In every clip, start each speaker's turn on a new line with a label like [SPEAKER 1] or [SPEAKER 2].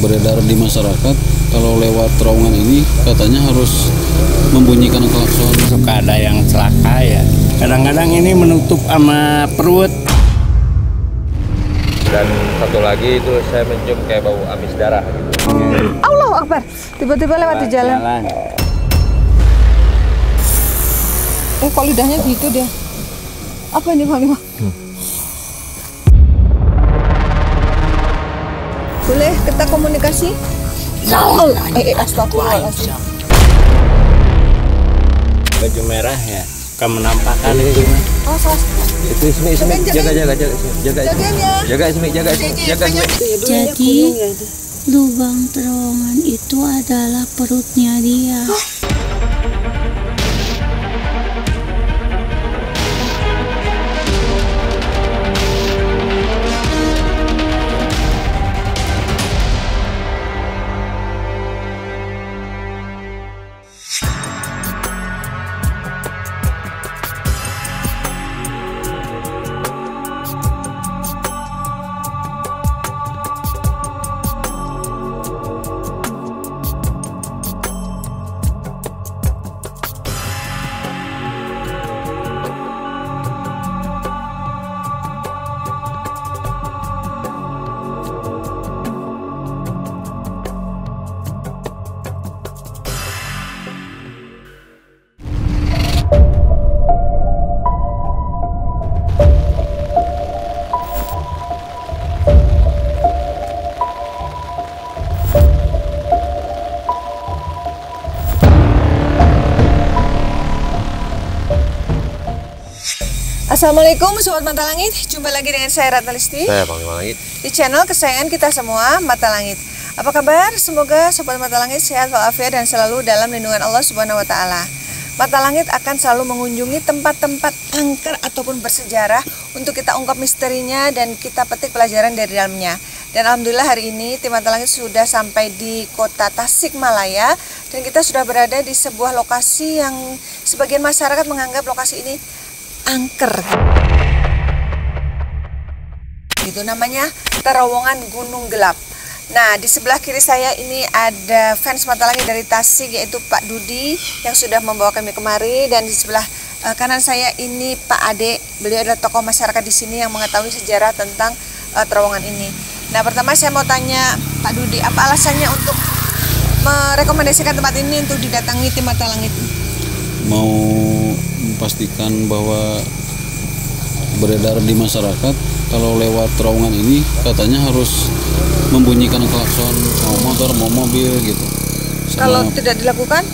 [SPEAKER 1] beredar di masyarakat kalau lewat terowongan ini katanya harus membunyikan klakson.
[SPEAKER 2] Suka ada yang celaka ya. Kadang-kadang ini menutup sama perut.
[SPEAKER 3] Dan satu lagi itu saya mencium kayak bau amis darah gitu.
[SPEAKER 4] Allahu Akbar, tiba-tiba lewat di jalan. Kok lidahnya gitu dia? Apa ini Pak Lima? Boleh kita komunikasi? Astagfirullahaladzim.
[SPEAKER 2] Baju merah ya, suka menampakkan gitu.
[SPEAKER 4] Oh, salah.
[SPEAKER 3] Itu Ismi, jaga Ismi.
[SPEAKER 5] Jadi lubang terowongan itu adalah perutnya dia.
[SPEAKER 4] Assalamualaikum Sobat Mata Langit, jumpa lagi dengan saya Ratna Listi.
[SPEAKER 3] Saya Panglima Langit.
[SPEAKER 4] Di channel kesayangan kita semua, Mata Langit. Apa kabar? Semoga Sobat Mata Langit sehat walafiat dan selalu dalam lindungan Allah Subhanahu wa Ta'ala. Mata Langit akan selalu mengunjungi tempat-tempat angker ataupun bersejarah untuk kita ungkap misterinya dan kita petik pelajaran dari dalamnya. Dan alhamdulillah hari ini tim Mata Langit sudah sampai di kota Tasikmalaya dan kita sudah berada di sebuah lokasi yang sebagian masyarakat menganggap lokasi ini angker. Itu namanya terowongan Gunung Gelap. Nah, di sebelah kiri saya ini ada fans Mata Langit dari Tasik, yaitu Pak Dudi yang sudah membawa kami kemari, dan di sebelah kanan saya ini Pak Ade. Beliau adalah tokoh masyarakat di sini yang mengetahui sejarah tentang terowongan ini. Nah, pertama saya mau tanya Pak Dudi, apa alasannya untuk merekomendasikan tempat ini untuk didatangi tim Mata Langit?
[SPEAKER 1] Mau memastikan bahwa beredar di masyarakat kalau lewat terowongan ini katanya harus membunyikan klakson, mau motor mau mobil gitu.
[SPEAKER 4] Kalau tidak dilakukan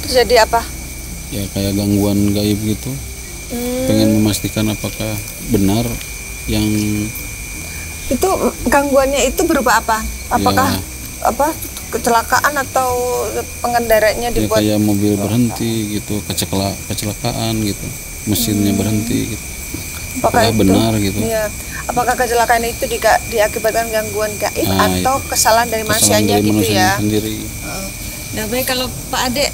[SPEAKER 4] terjadi apa?
[SPEAKER 1] Ya kayak gangguan gaib gitu. Pengen memastikan apakah benar yang
[SPEAKER 4] itu gangguannya itu berupa apa? Apakah
[SPEAKER 1] ya,
[SPEAKER 4] kecelakaan atau pengendaranya
[SPEAKER 1] ya
[SPEAKER 4] dibuat
[SPEAKER 1] kayak mobil berhenti gitu, kecelakaan gitu, mesinnya berhenti gitu. Apakah benar gitu?
[SPEAKER 4] Iya. Apakah kecelakaan itu diakibatkan gangguan gaib atau kesalahan dari manusianya gitu ya?
[SPEAKER 1] Sendiri.
[SPEAKER 4] Nah, baik, kalau Pak Ade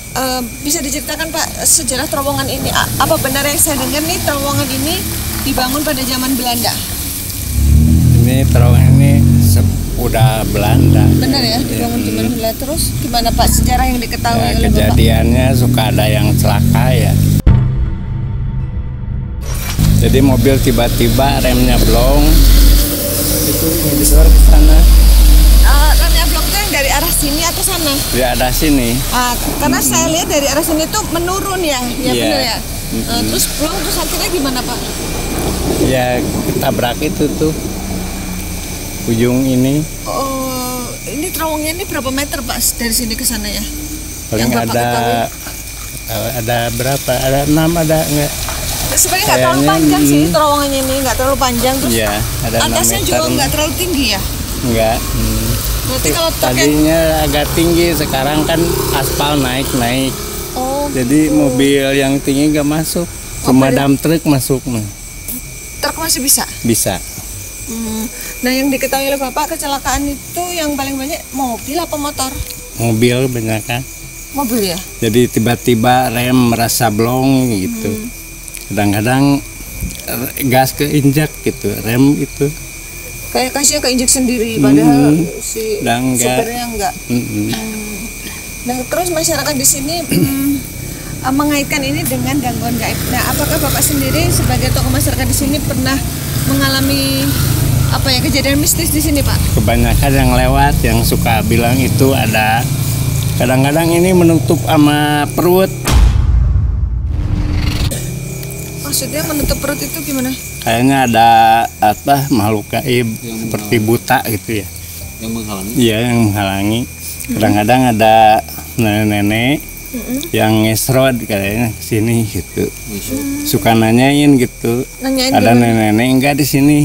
[SPEAKER 4] bisa diceritakan Pak sejarah terowongan ini. Apa benar yang saya dengar nih terowongan ini dibangun pada zaman Belanda?
[SPEAKER 2] Ini terowongan ini udah Belanda.
[SPEAKER 4] Benar ya, dibangun zaman Belanda. Terus gimana Pak sejarah yang diketahui
[SPEAKER 2] Ya,
[SPEAKER 4] oleh Bapak?
[SPEAKER 2] kejadiannya suka ada yang celaka ya. Jadi mobil tiba-tiba remnya blong, itu ngedor ke sana.
[SPEAKER 4] Remnya blong itu yang dari arah sini atau sana?
[SPEAKER 2] Di ada sini.
[SPEAKER 4] Karena saya lihat dari arah sini tuh menurun ya,
[SPEAKER 2] Iya.
[SPEAKER 4] benar ya. Terus blong, terus akhirnya gimana Pak?
[SPEAKER 2] Ya ketabrak itu tuh ujung ini.
[SPEAKER 4] Oh, ini terowongannya ini berapa meter Pak dari sini ke sana ya?
[SPEAKER 2] Paling
[SPEAKER 4] Yang Bapak
[SPEAKER 2] ada berapa? Ada 6, ada enggak?
[SPEAKER 4] Sebenarnya nggak terlalu panjang sih terowongannya ini, nggak terlalu panjang, terus
[SPEAKER 2] Iya, ada 6
[SPEAKER 4] atasnya
[SPEAKER 2] meter.
[SPEAKER 4] juga nggak terlalu tinggi ya.
[SPEAKER 2] Enggak.
[SPEAKER 4] Berarti kalau
[SPEAKER 2] Tadinya agak tinggi, sekarang kan aspal naik.
[SPEAKER 4] oh,
[SPEAKER 2] Jadi mobil yang tinggi nggak masuk, cuma dump truk masuk mah.
[SPEAKER 4] truk masih bisa.
[SPEAKER 2] Bisa.
[SPEAKER 4] Nah, yang diketahui oleh Bapak kecelakaan itu yang paling banyak mobil apa motor?
[SPEAKER 2] Mobil banyak kan.
[SPEAKER 4] Mobil ya.
[SPEAKER 2] Jadi tiba-tiba rem merasa blong gitu. Kadang-kadang gas keinjak gitu, rem itu.
[SPEAKER 4] Kayak kasihnya keinjek sendiri, padahal si
[SPEAKER 2] Dan
[SPEAKER 4] supirnya enggak. Nah, terus masyarakat di sini mengaitkan ini dengan gangguan gaib. Nah, apakah Bapak sendiri sebagai tokoh masyarakat di sini pernah mengalami kejadian mistis di sini, Pak?
[SPEAKER 2] Kebanyakan yang lewat yang suka bilang itu ada kadang-kadang ini menutup sama perut.
[SPEAKER 4] Maksudnya menutup perut itu gimana?
[SPEAKER 2] Kayaknya ada makhluk gaib seperti buta gitu ya.
[SPEAKER 1] Yang menghalangi.
[SPEAKER 2] Iya, yang menghalangi. Kadang-kadang ada nenek-nenek yang ngesrod kayaknya ke sini gitu. Suka nanyain gitu.
[SPEAKER 4] Nanyain
[SPEAKER 2] ada
[SPEAKER 4] gimana?
[SPEAKER 2] nenek-nenek enggak di sini.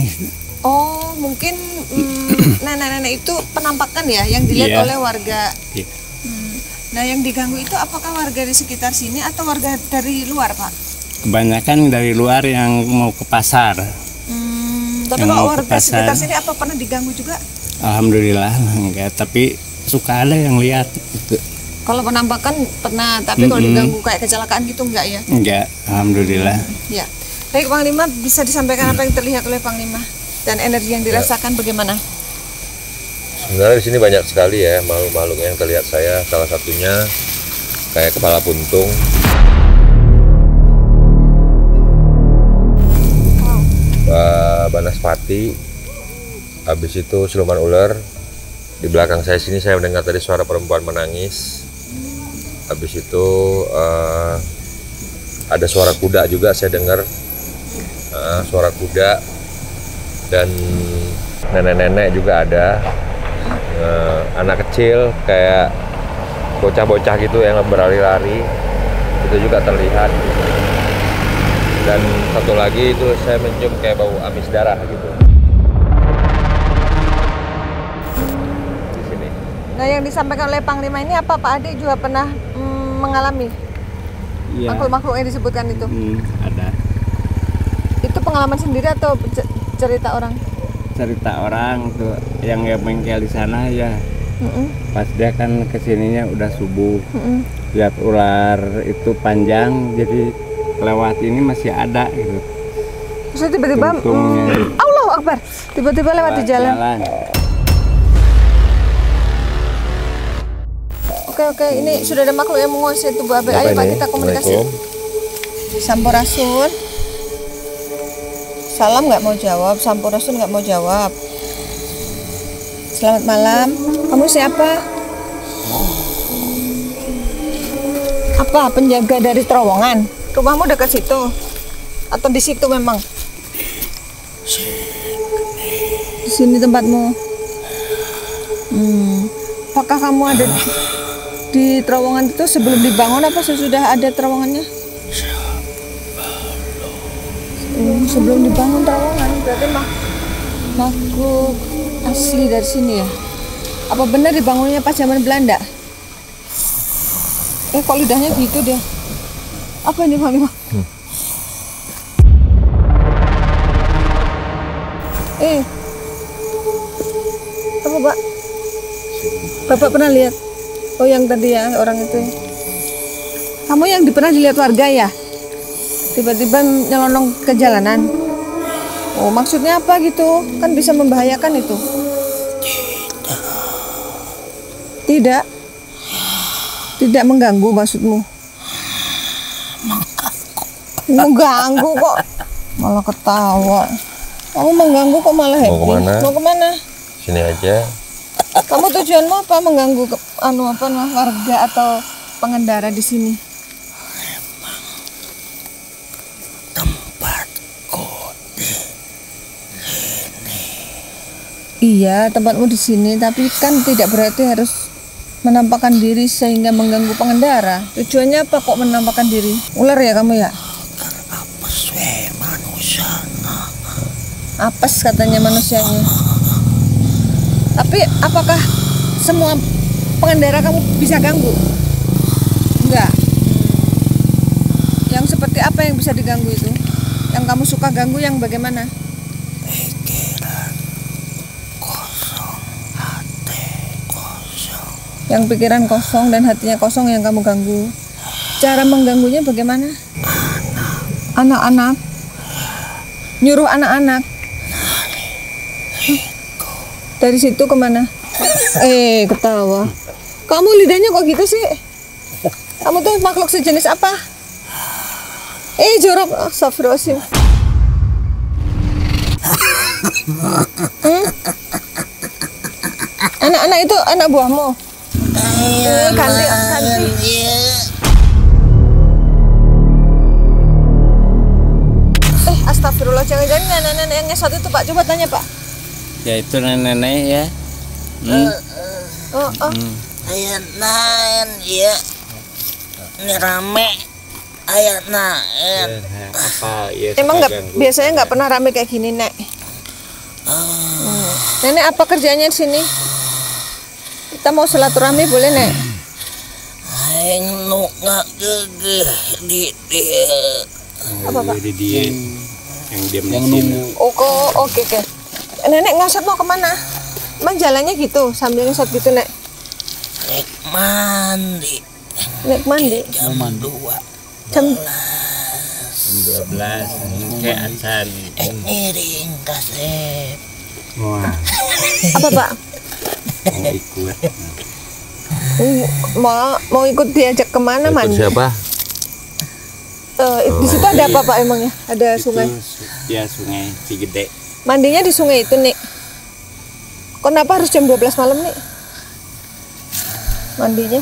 [SPEAKER 4] Oh, mungkin nenek-nenek itu penampakan ya yang dilihat
[SPEAKER 2] Iya.
[SPEAKER 4] oleh warga.
[SPEAKER 2] Iya.
[SPEAKER 4] Nah, yang diganggu itu apakah warga di sekitar sini atau warga dari luar, Pak?
[SPEAKER 2] Kebanyakan dari luar yang mau ke pasar.
[SPEAKER 4] Tapi
[SPEAKER 2] Yang
[SPEAKER 4] kalau
[SPEAKER 2] mau ke
[SPEAKER 4] warga sekitar
[SPEAKER 2] pasar.
[SPEAKER 4] sini apa pernah diganggu juga?
[SPEAKER 2] Alhamdulillah enggak, tapi suka ada yang lihat gitu.
[SPEAKER 4] Kalau penampakan pernah, tapi kalau diganggu kayak kecelakaan gitu enggak ya?
[SPEAKER 2] Enggak, alhamdulillah.
[SPEAKER 4] Ya. Baik, Panglima, bisa disampaikan apa yang terlihat oleh Panglima dan energi yang dirasakan bagaimana?
[SPEAKER 3] Sebenarnya di sini banyak sekali ya makhluk-makhluk yang terlihat saya. Salah satunya kayak kepala buntung, Banaspati, habis itu siluman ular. Di belakang saya sini saya mendengar tadi suara perempuan menangis. Habis itu ada suara kuda juga saya dengar, suara kuda, dan nenek-nenek juga ada. Anak kecil kayak bocah-bocah gitu yang berlari-lari, itu juga terlihat. Dan satu lagi itu saya mencium kayak bau amis darah gitu di sini.
[SPEAKER 4] Nah, yang disampaikan oleh Panglima ini apa Pak Ade juga pernah mengalami
[SPEAKER 2] Iya.
[SPEAKER 4] makhluk-makhluk yang disebutkan itu?
[SPEAKER 2] Ada
[SPEAKER 4] Itu pengalaman sendiri atau cerita orang?
[SPEAKER 2] cerita orang tuh yang bengkel di sana ya. Pas dia kan kesininya udah subuh, lihat ular itu panjang, jadi lewat ini masih ada gitu.
[SPEAKER 4] Terus tiba-tiba Allahu Akbar, tiba-tiba lewat di jalan. Oke, ini sudah ada makhluk yang menguasai tubuh Abe. Ayo Pak, kita komunikasi. Sampurasun. Salam nggak mau jawab, Sampurasun nggak mau jawab. Selamat malam. Kamu siapa? Apa, penjaga dari terowongan? Rumahmu dekat situ? Atau di situ memang? Di sini tempatmu. Apakah kamu ada di terowongan itu sebelum dibangun apa sesudah ada terowongannya? Sebelum dibangun terowongan, berarti makhluk asli dari sini ya? Apa benar dibangunnya pas zaman Belanda? Kok lidahnya gitu dia? Apa ini Panglima? Apa Pak? Bapak pernah lihat? Oh, yang tadi ya, orang itu. Kamu yang pernah dilihat warga ya? Tiba-tiba nyelonong ke jalanan. Oh, maksudnya apa gitu? Kan bisa membahayakan itu. Tidak. Tidak mengganggu maksudmu? Mengganggu kok. Malah ketawa. Kamu mengganggu kok malah happy.
[SPEAKER 3] Mau kemana?
[SPEAKER 4] Mau kemana?
[SPEAKER 3] Sini aja.
[SPEAKER 4] Kamu tujuanmu apa mengganggu warga atau pengendara di sini? Iya, tempatmu di sini, tapi kan tidak berarti harus menampakkan diri sehingga mengganggu pengendara. Tujuannya apa kok menampakkan diri? Ular ya kamu ya? Apes katanya manusianya. Tapi apakah semua pengendara kamu bisa ganggu? Enggak. Yang seperti apa yang bisa diganggu itu? Yang kamu suka ganggu yang bagaimana? Yang pikiran kosong dan hatinya kosong yang kamu ganggu. Cara mengganggunya bagaimana? Anak-anak. Nyuruh anak-anak. Dari situ kemana? Ketawa. Kamu lidahnya kok gitu sih? Kamu tuh makhluk sejenis apa? Jorok. Astagfirullahaladzim. Anak-anak itu anak buahmu? Ganti. Astagfirullah, jangan-jangan nenek-nenek yang ngesot itu Pak, coba tanya Pak.
[SPEAKER 2] Ya itu nenek-nenek ya.
[SPEAKER 6] Ayat naen ya. Ini rame. Ayat naen.
[SPEAKER 2] Apa ya?
[SPEAKER 4] Emang biasanya nggak pernah rame kayak gini, Nek. Nenek apa kerjanya di sini? Kita mau silaturahmi boleh, Nek?
[SPEAKER 6] Aing nu ngagegeh di dia.
[SPEAKER 4] Apa, Pak?
[SPEAKER 2] Di dia yang diam
[SPEAKER 1] Yang
[SPEAKER 2] di sini.
[SPEAKER 1] nunggu.
[SPEAKER 4] Oke. Nenek ngasot mau kemana? Emang jalannya gitu sambil ngasot gitu, Nek?
[SPEAKER 6] Nek mandi.
[SPEAKER 4] Nek mandi.
[SPEAKER 6] Jam 2.
[SPEAKER 4] Jam
[SPEAKER 2] 12 kayak acan.
[SPEAKER 6] Ngiring kasep.
[SPEAKER 2] Wah,
[SPEAKER 4] apa, Pak?
[SPEAKER 2] mau ikut.
[SPEAKER 4] Mau ikut diajak kemana
[SPEAKER 3] Ikut
[SPEAKER 4] mandi?
[SPEAKER 3] siapa?
[SPEAKER 4] Di situ ada apa, Pak, emangnya? Ada sungai.
[SPEAKER 2] Ya sungai Cigede.
[SPEAKER 4] Mandinya di sungai itu, Nek. Kenapa harus jam 12 malam, Nek? Mandinya?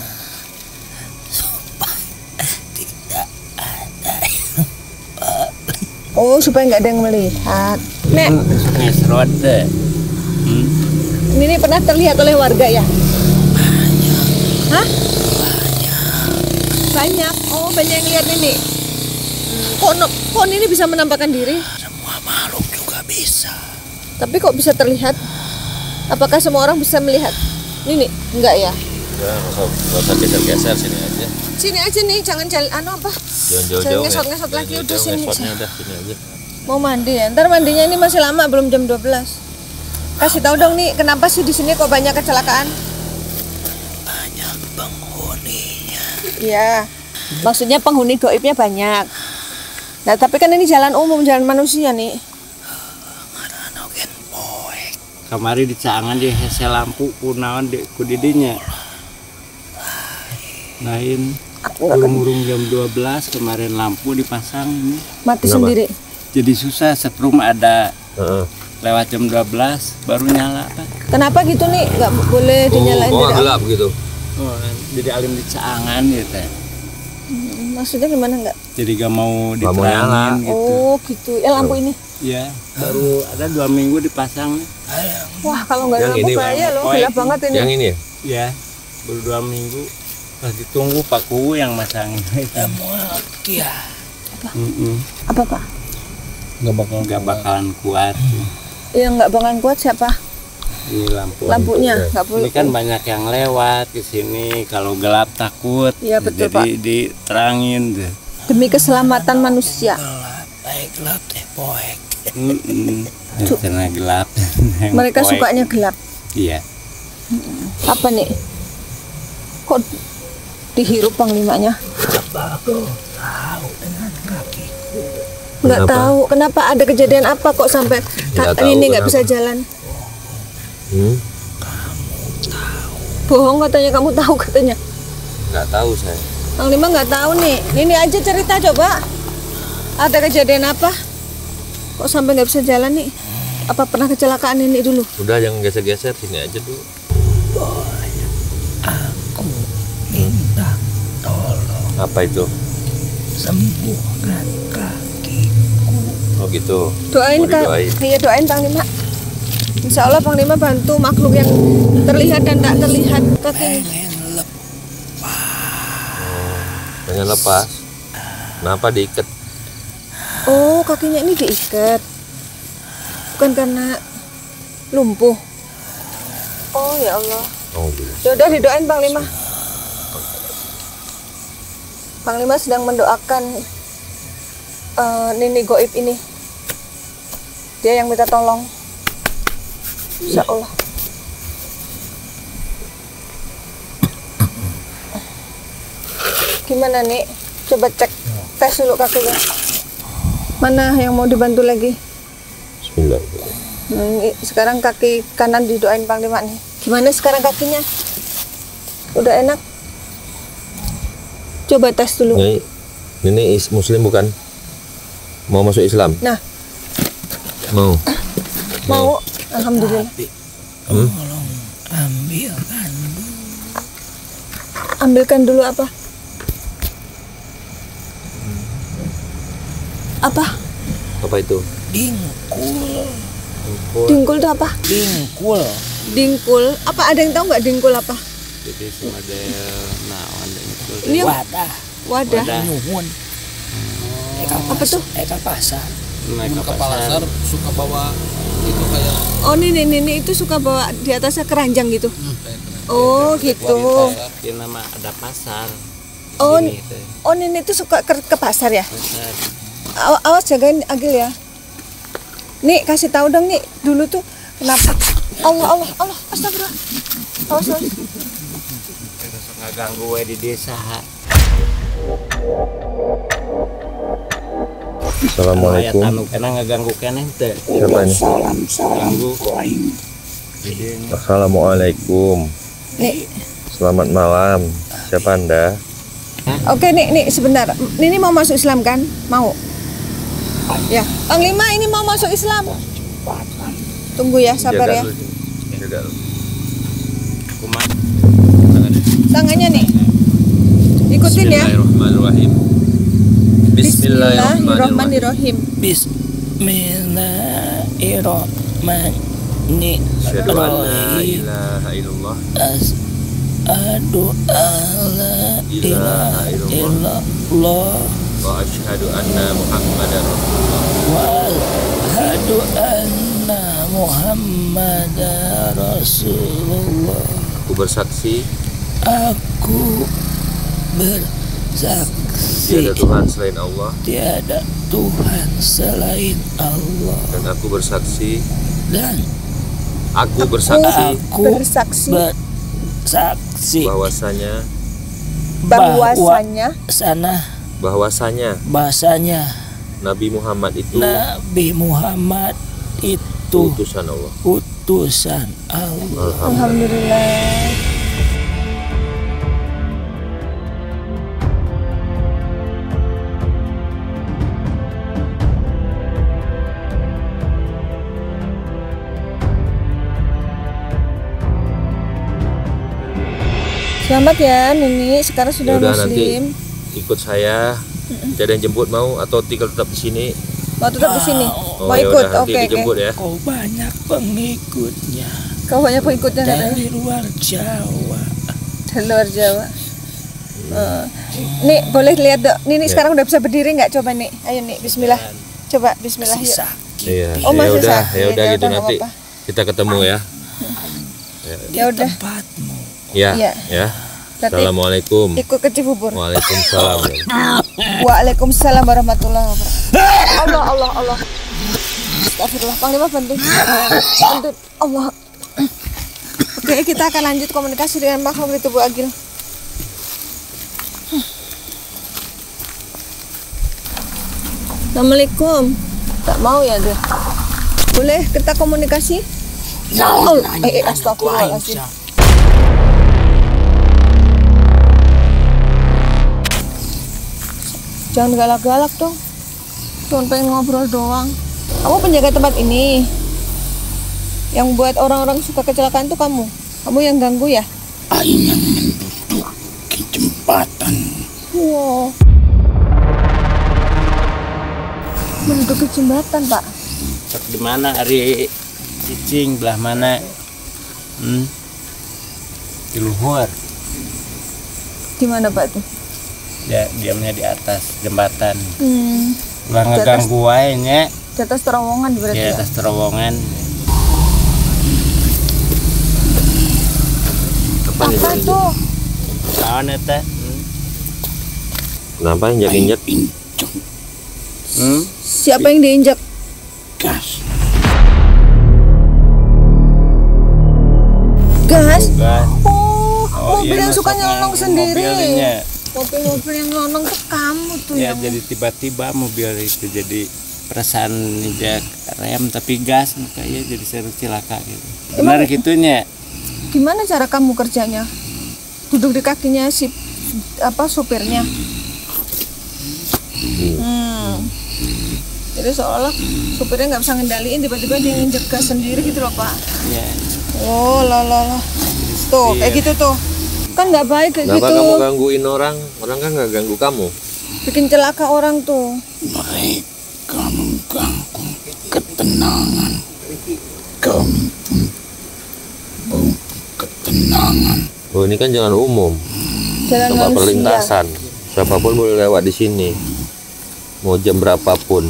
[SPEAKER 4] Oh, supaya nggak ada yang melihat. Nek,
[SPEAKER 2] Sungai Serot deh.
[SPEAKER 4] ini pernah terlihat oleh warga ya? Hah? Banyak. Oh, banyak yang lihat ini. Kok ini bisa menampakkan diri?
[SPEAKER 6] Semua makhluk juga bisa.
[SPEAKER 4] Tapi kok bisa terlihat? Apakah semua orang bisa melihat? Ini enggak ya?
[SPEAKER 3] Nggak usah geser-geser, sini aja.
[SPEAKER 4] Sini aja nih, jangan jalan apa?
[SPEAKER 3] Jangan jauh-jauh.
[SPEAKER 4] Jangan ngesot-ngesot lagi, udah sini.
[SPEAKER 3] Ngesotnya udah sini aja.
[SPEAKER 4] Mau mandi ya? Ntar mandinya ini masih lama, belum jam 12. Kasih tahu dong nih, kenapa sih di sini kok banyak kecelakaan?
[SPEAKER 6] Banyak penghuninya.
[SPEAKER 4] Iya, maksudnya penghuni goibnya banyak. Nah, tapi kan ini jalan umum, jalan manusia nih.
[SPEAKER 6] Nganogen poek.
[SPEAKER 2] Kamari di Caangan di hese lampu kunaon di kudidinya. Lain urung jam 12 kemarin lampu dipasang ini.
[SPEAKER 4] Mati
[SPEAKER 3] Kenapa?
[SPEAKER 4] sendiri.
[SPEAKER 2] Jadi susah setrum ada
[SPEAKER 3] Heeh.
[SPEAKER 2] lewat jam 12 baru nyala Pak.
[SPEAKER 4] Kenapa gitu nih? Nggak boleh dinyalain
[SPEAKER 3] Oh,
[SPEAKER 4] dari awal.
[SPEAKER 3] gelap gitu.
[SPEAKER 2] Oh, jadi alim di Caangan gitu.
[SPEAKER 4] Maksudnya gimana nggak?
[SPEAKER 2] Jadi gak mau
[SPEAKER 3] Nggak mau nyala.
[SPEAKER 2] diterangin gitu.
[SPEAKER 4] Oh gitu. Lampu ini.
[SPEAKER 2] Ya, baru ada 2 minggu dipasang nih.
[SPEAKER 4] Wah, kalau nggak
[SPEAKER 3] Yang
[SPEAKER 4] lampu
[SPEAKER 3] ini,
[SPEAKER 4] bahaya loh,
[SPEAKER 2] Pak.
[SPEAKER 4] gelap banget ini.
[SPEAKER 3] Yang ini ya?
[SPEAKER 2] Ya, baru 2 minggu. Pas ditunggu Pak Kuwu yang masangin itu.
[SPEAKER 6] Ya.
[SPEAKER 4] Apa Pak?
[SPEAKER 2] Nggak bakalan kuat.
[SPEAKER 4] Yang nggak bakalan kuat siapa?
[SPEAKER 2] Ini lampu.
[SPEAKER 4] Lampunya nggak boleh.
[SPEAKER 2] Ini kan banyak yang lewat ke sini. Kalau gelap takut.
[SPEAKER 4] Iya, betul,
[SPEAKER 2] Jadi diterangin deh.
[SPEAKER 4] Demi keselamatan manusia.
[SPEAKER 6] Gelap, baik gelap teh poek.
[SPEAKER 2] Karena gelap. Yang
[SPEAKER 4] Mereka
[SPEAKER 2] poek.
[SPEAKER 4] sukanya gelap.
[SPEAKER 2] Iya.
[SPEAKER 4] Apa nih? Kok dihirup panglimanya? Nggak
[SPEAKER 3] Kenapa?
[SPEAKER 4] tahu. Kenapa ada kejadian apa kok sampai
[SPEAKER 3] Nggak tahu
[SPEAKER 4] ini nggak
[SPEAKER 3] kenapa.
[SPEAKER 4] bisa jalan? Bohong katanya, kamu tahu katanya.
[SPEAKER 3] Nggak tahu saya.
[SPEAKER 4] Bang Lima nggak tahu nih. Ini aja cerita coba. Ada kejadian apa? Kok sampai nggak bisa jalan nih? Apa pernah kecelakaan ini dulu?
[SPEAKER 3] Udah jangan geser-geser, sini aja dulu.
[SPEAKER 6] Minta tolong
[SPEAKER 3] Apa itu?
[SPEAKER 6] sembuhkan kaki.
[SPEAKER 3] Oh gitu.
[SPEAKER 4] Doain
[SPEAKER 3] Mau
[SPEAKER 4] Kak.
[SPEAKER 3] didoain.
[SPEAKER 4] Iya, doain Bang Lima. Insya Allah Bang Lima bantu makhluk yang terlihat dan tak terlihat kakinya.
[SPEAKER 3] Pengen lepas. Kenapa diikat?
[SPEAKER 4] Oh, kakinya ini diikat. Bukan karena lumpuh. Oh ya Allah.
[SPEAKER 3] Oh gitu.
[SPEAKER 4] Yaudah didoain Bang Lima. Bang Lima sedang mendoakan Nini Goib ini. Dia yang minta tolong. Insya Allah. Gimana nih? Coba cek tes dulu kakinya. Mana yang mau dibantu lagi?
[SPEAKER 3] Bismillahirrahmanirrahim.
[SPEAKER 4] Sekarang kaki kanan didoain Panglima nih. Gimana sekarang kakinya? Udah enak? Coba tes dulu.
[SPEAKER 3] Ini Muslim bukan? Mau masuk Islam?
[SPEAKER 4] Nah. Mau. Alhamdulillah.
[SPEAKER 6] Tolong ambilkan.
[SPEAKER 4] Ambilkan dulu apa? Apa?
[SPEAKER 3] Apa itu?
[SPEAKER 6] Dingkul.
[SPEAKER 4] Dingkul itu apa?
[SPEAKER 6] Dingkul.
[SPEAKER 4] Dingkul. Apa ada yang tahu nggak dingkul apa?
[SPEAKER 2] Jadi semodel naon itu.
[SPEAKER 4] Ini
[SPEAKER 6] Wadah.
[SPEAKER 4] wadah.
[SPEAKER 6] Nyuhun.
[SPEAKER 4] Apa tuh?
[SPEAKER 6] Eka pasar.
[SPEAKER 2] Naik
[SPEAKER 1] Ke
[SPEAKER 2] kapal
[SPEAKER 1] Palasar suka bawa itu kayak
[SPEAKER 4] Oh, ini itu suka bawa di atasnya keranjang gitu.
[SPEAKER 1] kayak
[SPEAKER 4] Oh, gitu.
[SPEAKER 2] Ini nama ada pasar.
[SPEAKER 4] Oh,
[SPEAKER 2] Sini, teh.
[SPEAKER 4] ini tuh suka ke pasar ya?
[SPEAKER 2] Pasar.
[SPEAKER 4] Awas jagain Agil ya. Nih, kasih tahu dong nih, dulu tuh kenapa? Allah, astagfirullah. Awas.
[SPEAKER 2] Nggak ganggu we di desa.
[SPEAKER 3] Assalamualaikum.
[SPEAKER 2] Aya tamu kena ngaganggu keneh teh.
[SPEAKER 3] Siapa ini?
[SPEAKER 2] Ganggu.
[SPEAKER 3] Assalamualaikum.
[SPEAKER 4] Nih.
[SPEAKER 3] Selamat malam. Siapa Anda?
[SPEAKER 4] Oke, nih sebentar. Ini mau masuk Islam kan? Mau? Ya, Panglima ini mau masuk Islam. Tunggu ya, sabar ya.
[SPEAKER 3] Jaga dulu.
[SPEAKER 2] Kumat.
[SPEAKER 4] Tangannya nih. Ikutin ya.
[SPEAKER 3] Bismillahirrahmanirrahim.
[SPEAKER 4] Bismillahirrahmanirrahim.
[SPEAKER 3] Asyhadu an la ilaha illallah.
[SPEAKER 6] Asyhadu alla ilaha illallah.
[SPEAKER 3] Wa asyhadu anna Muhammadar Rasulullah.
[SPEAKER 6] Wa asyhadu anna Muhammadar Rasulullah.
[SPEAKER 3] Aku bersaksi
[SPEAKER 6] Aku bersaksi
[SPEAKER 3] tiada Tuhan selain Allah,
[SPEAKER 6] tiada Tuhan selain Allah,
[SPEAKER 3] dan aku bersaksi
[SPEAKER 6] dan
[SPEAKER 3] aku bersaksi
[SPEAKER 6] aku
[SPEAKER 4] Bersaksi
[SPEAKER 6] bersaksi
[SPEAKER 3] bahwasanya
[SPEAKER 6] bahwasanya
[SPEAKER 3] Nabi Muhammad itu
[SPEAKER 6] Nabi Muhammad itu
[SPEAKER 3] utusan Allah.
[SPEAKER 6] utusan Allah.
[SPEAKER 4] Alhamdulillah. Selamat ya Nini, sekarang sudah
[SPEAKER 3] Yaudah, nanti
[SPEAKER 4] Muslim.
[SPEAKER 3] ikut saya. Tidak ada yang jemput mau atau tinggal tetap di sini?
[SPEAKER 4] Mau tetap di sini?
[SPEAKER 3] Oh,
[SPEAKER 4] Mau
[SPEAKER 3] ya
[SPEAKER 4] ikut?
[SPEAKER 3] udah, nanti
[SPEAKER 4] Oke.
[SPEAKER 3] dijemput ya.
[SPEAKER 6] Kau banyak pengikutnya
[SPEAKER 4] Kau banyak pengikutnya katanya
[SPEAKER 6] dari luar Jawa.
[SPEAKER 4] dari luar Jawa. Nih, boleh lihat dok. Nini sekarang udah bisa berdiri nggak? Coba nih, ayo nih, Bismillah. Coba Bismillah yuk.
[SPEAKER 6] Sakit.
[SPEAKER 3] Iya.
[SPEAKER 4] Oh, masih sakit.
[SPEAKER 3] Ya udah
[SPEAKER 4] Ya
[SPEAKER 3] gitu
[SPEAKER 4] udah,
[SPEAKER 3] nanti
[SPEAKER 4] nggak
[SPEAKER 3] kita ketemu ya.
[SPEAKER 4] Ya udah.
[SPEAKER 6] Tempatmu.
[SPEAKER 3] Ya.
[SPEAKER 4] Iya.
[SPEAKER 3] Ya.
[SPEAKER 4] Berarti
[SPEAKER 3] Assalamualaikum.
[SPEAKER 4] ikut ke Cibubur.
[SPEAKER 3] Waalaikumsalam.
[SPEAKER 4] Waalaikumsalam warahmatullahi wabarakatuh. Allah. Astagfirullah, Panglima bantu. Allah. Oke, kita akan lanjut komunikasi dengan makhluk di tubuh Agil. Assalamualaikum. Tak mau ya dia. Boleh kita komunikasi? Astagfirullahaladzim. Jangan galak-galak dong. Cuma pengen ngobrol doang. Kamu penjaga tempat ini. Yang buat orang-orang suka kecelakaan tuh kamu. Kamu yang ganggu ya?
[SPEAKER 6] Aing yang menduduki jembatan.
[SPEAKER 4] Wow. Menduduki jembatan, Pak.
[SPEAKER 2] Cek di mana Ari cicing belah mana? Di luhur.
[SPEAKER 4] Di mana, Pak tuh?
[SPEAKER 2] Ya, diamnya di atas jembatan. Ulah
[SPEAKER 4] Di atas-
[SPEAKER 2] ngeganggu wae nya.
[SPEAKER 4] Di atas terowongan berarti
[SPEAKER 2] Di
[SPEAKER 4] ya?
[SPEAKER 2] atas terowongan.
[SPEAKER 3] Apa nih?
[SPEAKER 4] Apa tuh?
[SPEAKER 2] Naon eta?
[SPEAKER 3] Kenapa injak-injak?
[SPEAKER 4] Siapa yang diinjak?
[SPEAKER 6] Gas.
[SPEAKER 4] Gas?
[SPEAKER 2] Gas.
[SPEAKER 4] Oh, mobil
[SPEAKER 2] iya,
[SPEAKER 4] yang suka
[SPEAKER 2] masuknya
[SPEAKER 4] nyolong sendiri.
[SPEAKER 2] mobilnya.
[SPEAKER 4] Mobil-mobil yang nyolong tuh kamu tuh
[SPEAKER 2] Ya
[SPEAKER 4] yang
[SPEAKER 2] jadi tiba-tiba mobil itu jadi perasaan injak rem tapi gas makanya jadi sering cilaka gitu. Benar gitunya.
[SPEAKER 4] Gimana cara kamu kerjanya? Duduk di kakinya si sopirnya. Jadi seolah supirnya nggak bisa ngendaliin, tiba-tiba dia nginjek gas sendiri gitu loh Pak.
[SPEAKER 2] Iya.
[SPEAKER 4] Oh lah. Tuh kayak gitu tuh. Kan nggak baik kayak
[SPEAKER 3] Kenapa
[SPEAKER 4] gitu.
[SPEAKER 3] kamu gangguin orang? Orang kan nggak ganggu kamu.
[SPEAKER 4] Bikin celaka orang tuh.
[SPEAKER 6] Mereka mengganggu ketenangan. Kami pun butuh ketenangan.
[SPEAKER 3] Oh ini kan jalan umum,
[SPEAKER 4] Jalan
[SPEAKER 3] tempat
[SPEAKER 4] manusia.
[SPEAKER 3] perlintasan. Siapapun boleh lewat di sini. Mau jam berapapun.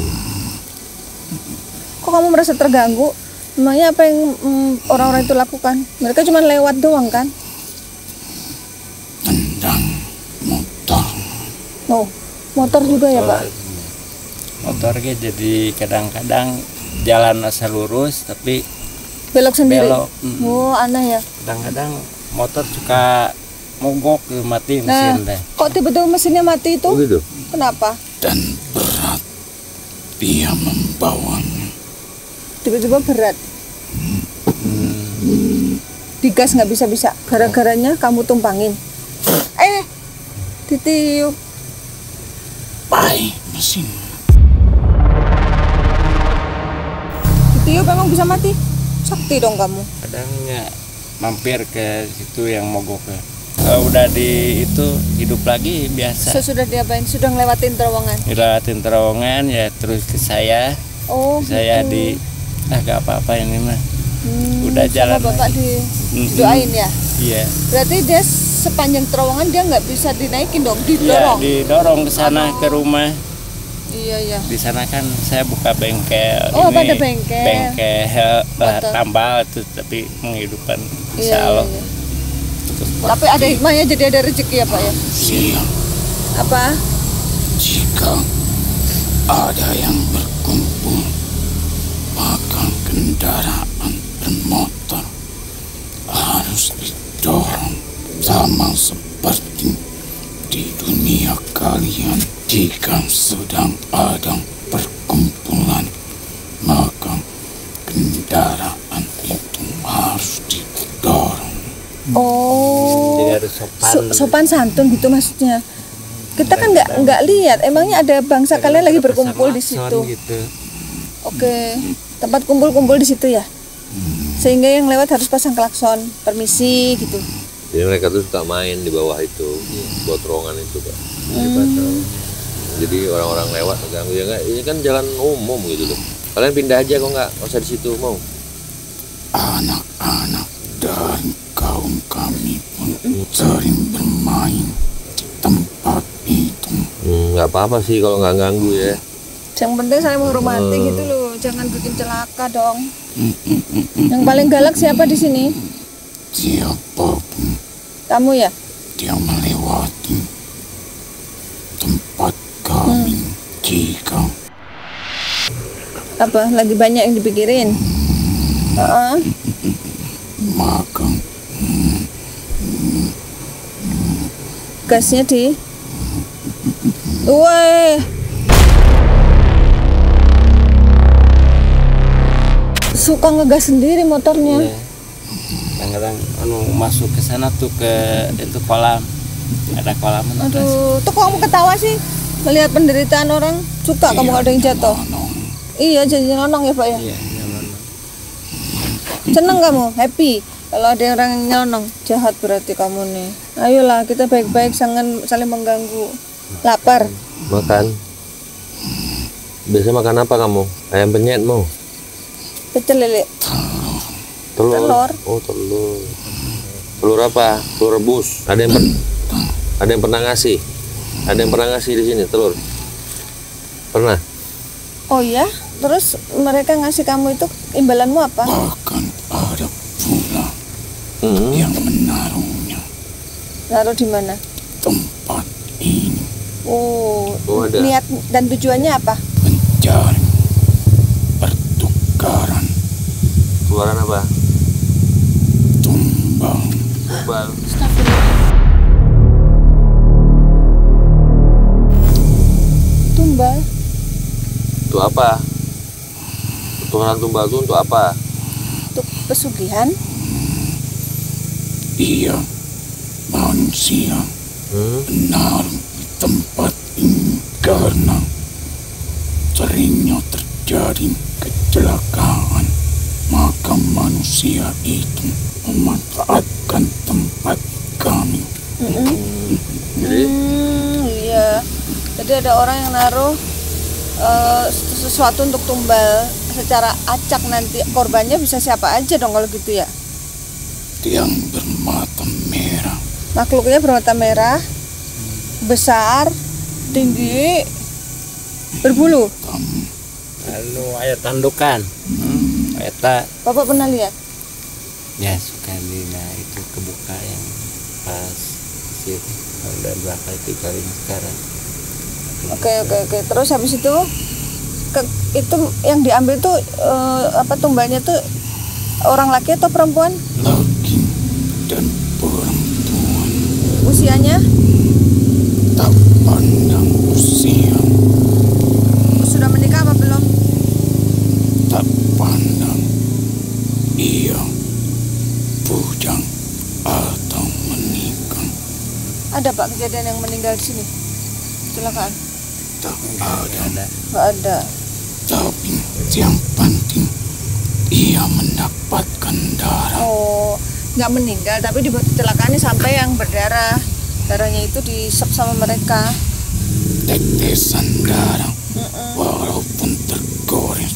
[SPEAKER 4] Kok kamu merasa terganggu? Memangnya apa yang orang-orang itu lakukan? Mereka cuma lewat doang kan?
[SPEAKER 6] Tendang motor.
[SPEAKER 4] Oh, motor juga ya Pak?
[SPEAKER 2] Motornya jadi kadang-kadang jalan asal lurus tapi
[SPEAKER 4] Belok sendiri?
[SPEAKER 2] belok.
[SPEAKER 4] Oh, aneh ya.
[SPEAKER 2] Kadang-kadang motor suka mogok mati
[SPEAKER 4] Nah,
[SPEAKER 2] mesin deh.
[SPEAKER 4] kok tiba-tiba mesinnya mati itu?
[SPEAKER 3] Oh gitu.
[SPEAKER 4] Kenapa?
[SPEAKER 6] Dan berat dia membawanya.
[SPEAKER 4] Tiba-tiba berat. Digas nggak bisa-bisa. Gara-garanya kamu tumpangin. Ditiup.
[SPEAKER 6] Baik mesin.
[SPEAKER 4] Ditiup emang bisa mati? Sakti dong kamu.
[SPEAKER 2] Kadangnya mampir ke situ yang mogoknya. Kalau udah di itu hidup lagi biasa.
[SPEAKER 4] Sudah diapain? Sudah ngelewatin terowongan?
[SPEAKER 2] Dilewatin terowongan ya terus ke saya.
[SPEAKER 4] Oh,
[SPEAKER 2] Saya
[SPEAKER 4] gitu.
[SPEAKER 2] gak apa-apa ini mah. Udah
[SPEAKER 4] Sama
[SPEAKER 2] jalan.
[SPEAKER 4] Bapak
[SPEAKER 2] lagi.
[SPEAKER 4] didoain ya?
[SPEAKER 2] Iya.
[SPEAKER 4] Berarti dia sepanjang terowongan dia nggak bisa dinaikin dong,
[SPEAKER 2] Ya,
[SPEAKER 4] didorong?
[SPEAKER 2] didorong ke sana ke rumah.
[SPEAKER 4] Iya.
[SPEAKER 2] Di sana kan saya buka bengkel.
[SPEAKER 4] Oh,
[SPEAKER 2] ini
[SPEAKER 4] pada bengkel.
[SPEAKER 2] Bengkel
[SPEAKER 4] Motor.
[SPEAKER 2] tambal itu tapi menghidupkan
[SPEAKER 4] Iya,
[SPEAKER 2] insya Allah.
[SPEAKER 4] iya. Tapi ada hikmahnya, jadi ada rezeki ya Pak ya?
[SPEAKER 6] Siang
[SPEAKER 4] Apa?
[SPEAKER 6] jika ada yang berkumpul, maka kendaraan bermotor harus didorong sama seperti di dunia kalian. Jika sedang ada perkumpulan, maka kendaraan itu harus didorong.
[SPEAKER 4] Oh,
[SPEAKER 2] Jadi harus sopan.
[SPEAKER 4] sopan santun gitu maksudnya. Kita kan nggak lihat. Emangnya ada bangsa kalian lagi berkumpul di situ?
[SPEAKER 2] Gitu.
[SPEAKER 4] Oke, tempat kumpul-kumpul di situ ya. Sehingga yang lewat harus pasang klakson, permisi gitu.
[SPEAKER 3] Jadi mereka tuh suka main di bawah itu, buat terowongan itu Pak. Jadi orang-orang lewat ganggu ya nggak? Ini kan jalan umum gitu loh. Kalian pindah aja kok nggak usah di situ mau.
[SPEAKER 6] Anak-anak dari kaum kami pun sering bermain di tempat itu.
[SPEAKER 3] Nggak apa-apa sih kalau nggak ganggu ya.
[SPEAKER 4] Yang penting saling menghormati gitu loh, jangan bikin celaka dong. Yang paling galak siapa di sini?
[SPEAKER 6] Siapapun
[SPEAKER 4] Kamu ya?
[SPEAKER 6] dia melewati tempat kami, jika
[SPEAKER 4] Apa? Lagi banyak yang dipikirin?
[SPEAKER 6] maka
[SPEAKER 4] Gasnya di? Woi. Suka ngegas sendiri motornya.
[SPEAKER 2] Iya. Kadang-kadang masuk ke sana tuh ke itu kolam. Ada kolam.
[SPEAKER 4] Aduh, tuh kok kamu ketawa sih? Melihat penderitaan orang, suka kamu kalau ada yang jatuh? Iya, jadi nonong ya Pak ya?
[SPEAKER 2] Iya, nyaman.
[SPEAKER 4] Seneng kamu? Happy? Kalau ada orang yang nyelonong, jahat berarti kamu nih. Ayolah, kita baik-baik, jangan saling mengganggu. Lapar?
[SPEAKER 3] Makan. Biasa makan apa kamu? Ayam penyet mau?
[SPEAKER 4] Pecel lele? Telur.
[SPEAKER 3] Oh telur. Telur apa? Telur rebus. Ada yang pernah ngasih? Ada yang pernah ngasih di sini telur? Pernah?
[SPEAKER 4] Oh iya? Terus mereka ngasih kamu itu imbalanmu apa?
[SPEAKER 6] bahkan ada pula yang menaruhnya
[SPEAKER 4] Naruh di mana?
[SPEAKER 6] tempat ini
[SPEAKER 4] Oh,
[SPEAKER 3] Oh, ada.
[SPEAKER 4] niat dan tujuannya apa?
[SPEAKER 6] mencari pertukaran
[SPEAKER 3] Keluaran apa?
[SPEAKER 6] tumbal.
[SPEAKER 3] Tumbal.
[SPEAKER 4] Tumbal?
[SPEAKER 3] Itu apa? Tuturan tumbal itu untuk apa?
[SPEAKER 4] Untuk pesugihan.
[SPEAKER 6] Iya, manusia benar di tempat ini karena seringnya terjadi kecelakaan. Maka manusia itu memanfaatkan tempat kami.
[SPEAKER 3] Jadi
[SPEAKER 4] Iya. Jadi ada orang yang naruh sesuatu untuk tumbal secara acak, nanti korbannya bisa siapa aja dong kalau gitu ya.
[SPEAKER 6] Yang bermata merah.
[SPEAKER 4] Makhluknya bermata merah, besar, tinggi, berbulu.
[SPEAKER 2] Lalu ayat tandukan. Eta
[SPEAKER 4] Bapak pernah lihat?
[SPEAKER 2] ya sekali, nah itu kebuka yang pas situ. Udah 2 kali 3 kali sekarang.
[SPEAKER 4] Oke. Terus habis itu itu yang diambil tuh tumbalnya tuh orang laki atau perempuan?
[SPEAKER 6] Laki dan perempuan.
[SPEAKER 4] Usianya
[SPEAKER 6] Tak pandang usia,
[SPEAKER 4] sudah menikah apa belum?
[SPEAKER 6] tak pandang ia bujang atau menikah.
[SPEAKER 4] Ada Pak kejadian yang meninggal di sini? Kecelakaan?
[SPEAKER 6] Tak ada.
[SPEAKER 4] Nggak ada.
[SPEAKER 6] Tapi yang penting ia mendapatkan darah.
[SPEAKER 4] Oh, nggak meninggal tapi dibuat kecelakaannya sampai yang berdarah. Darahnya itu disep sama mereka.
[SPEAKER 6] Tetesan darah walaupun tergores.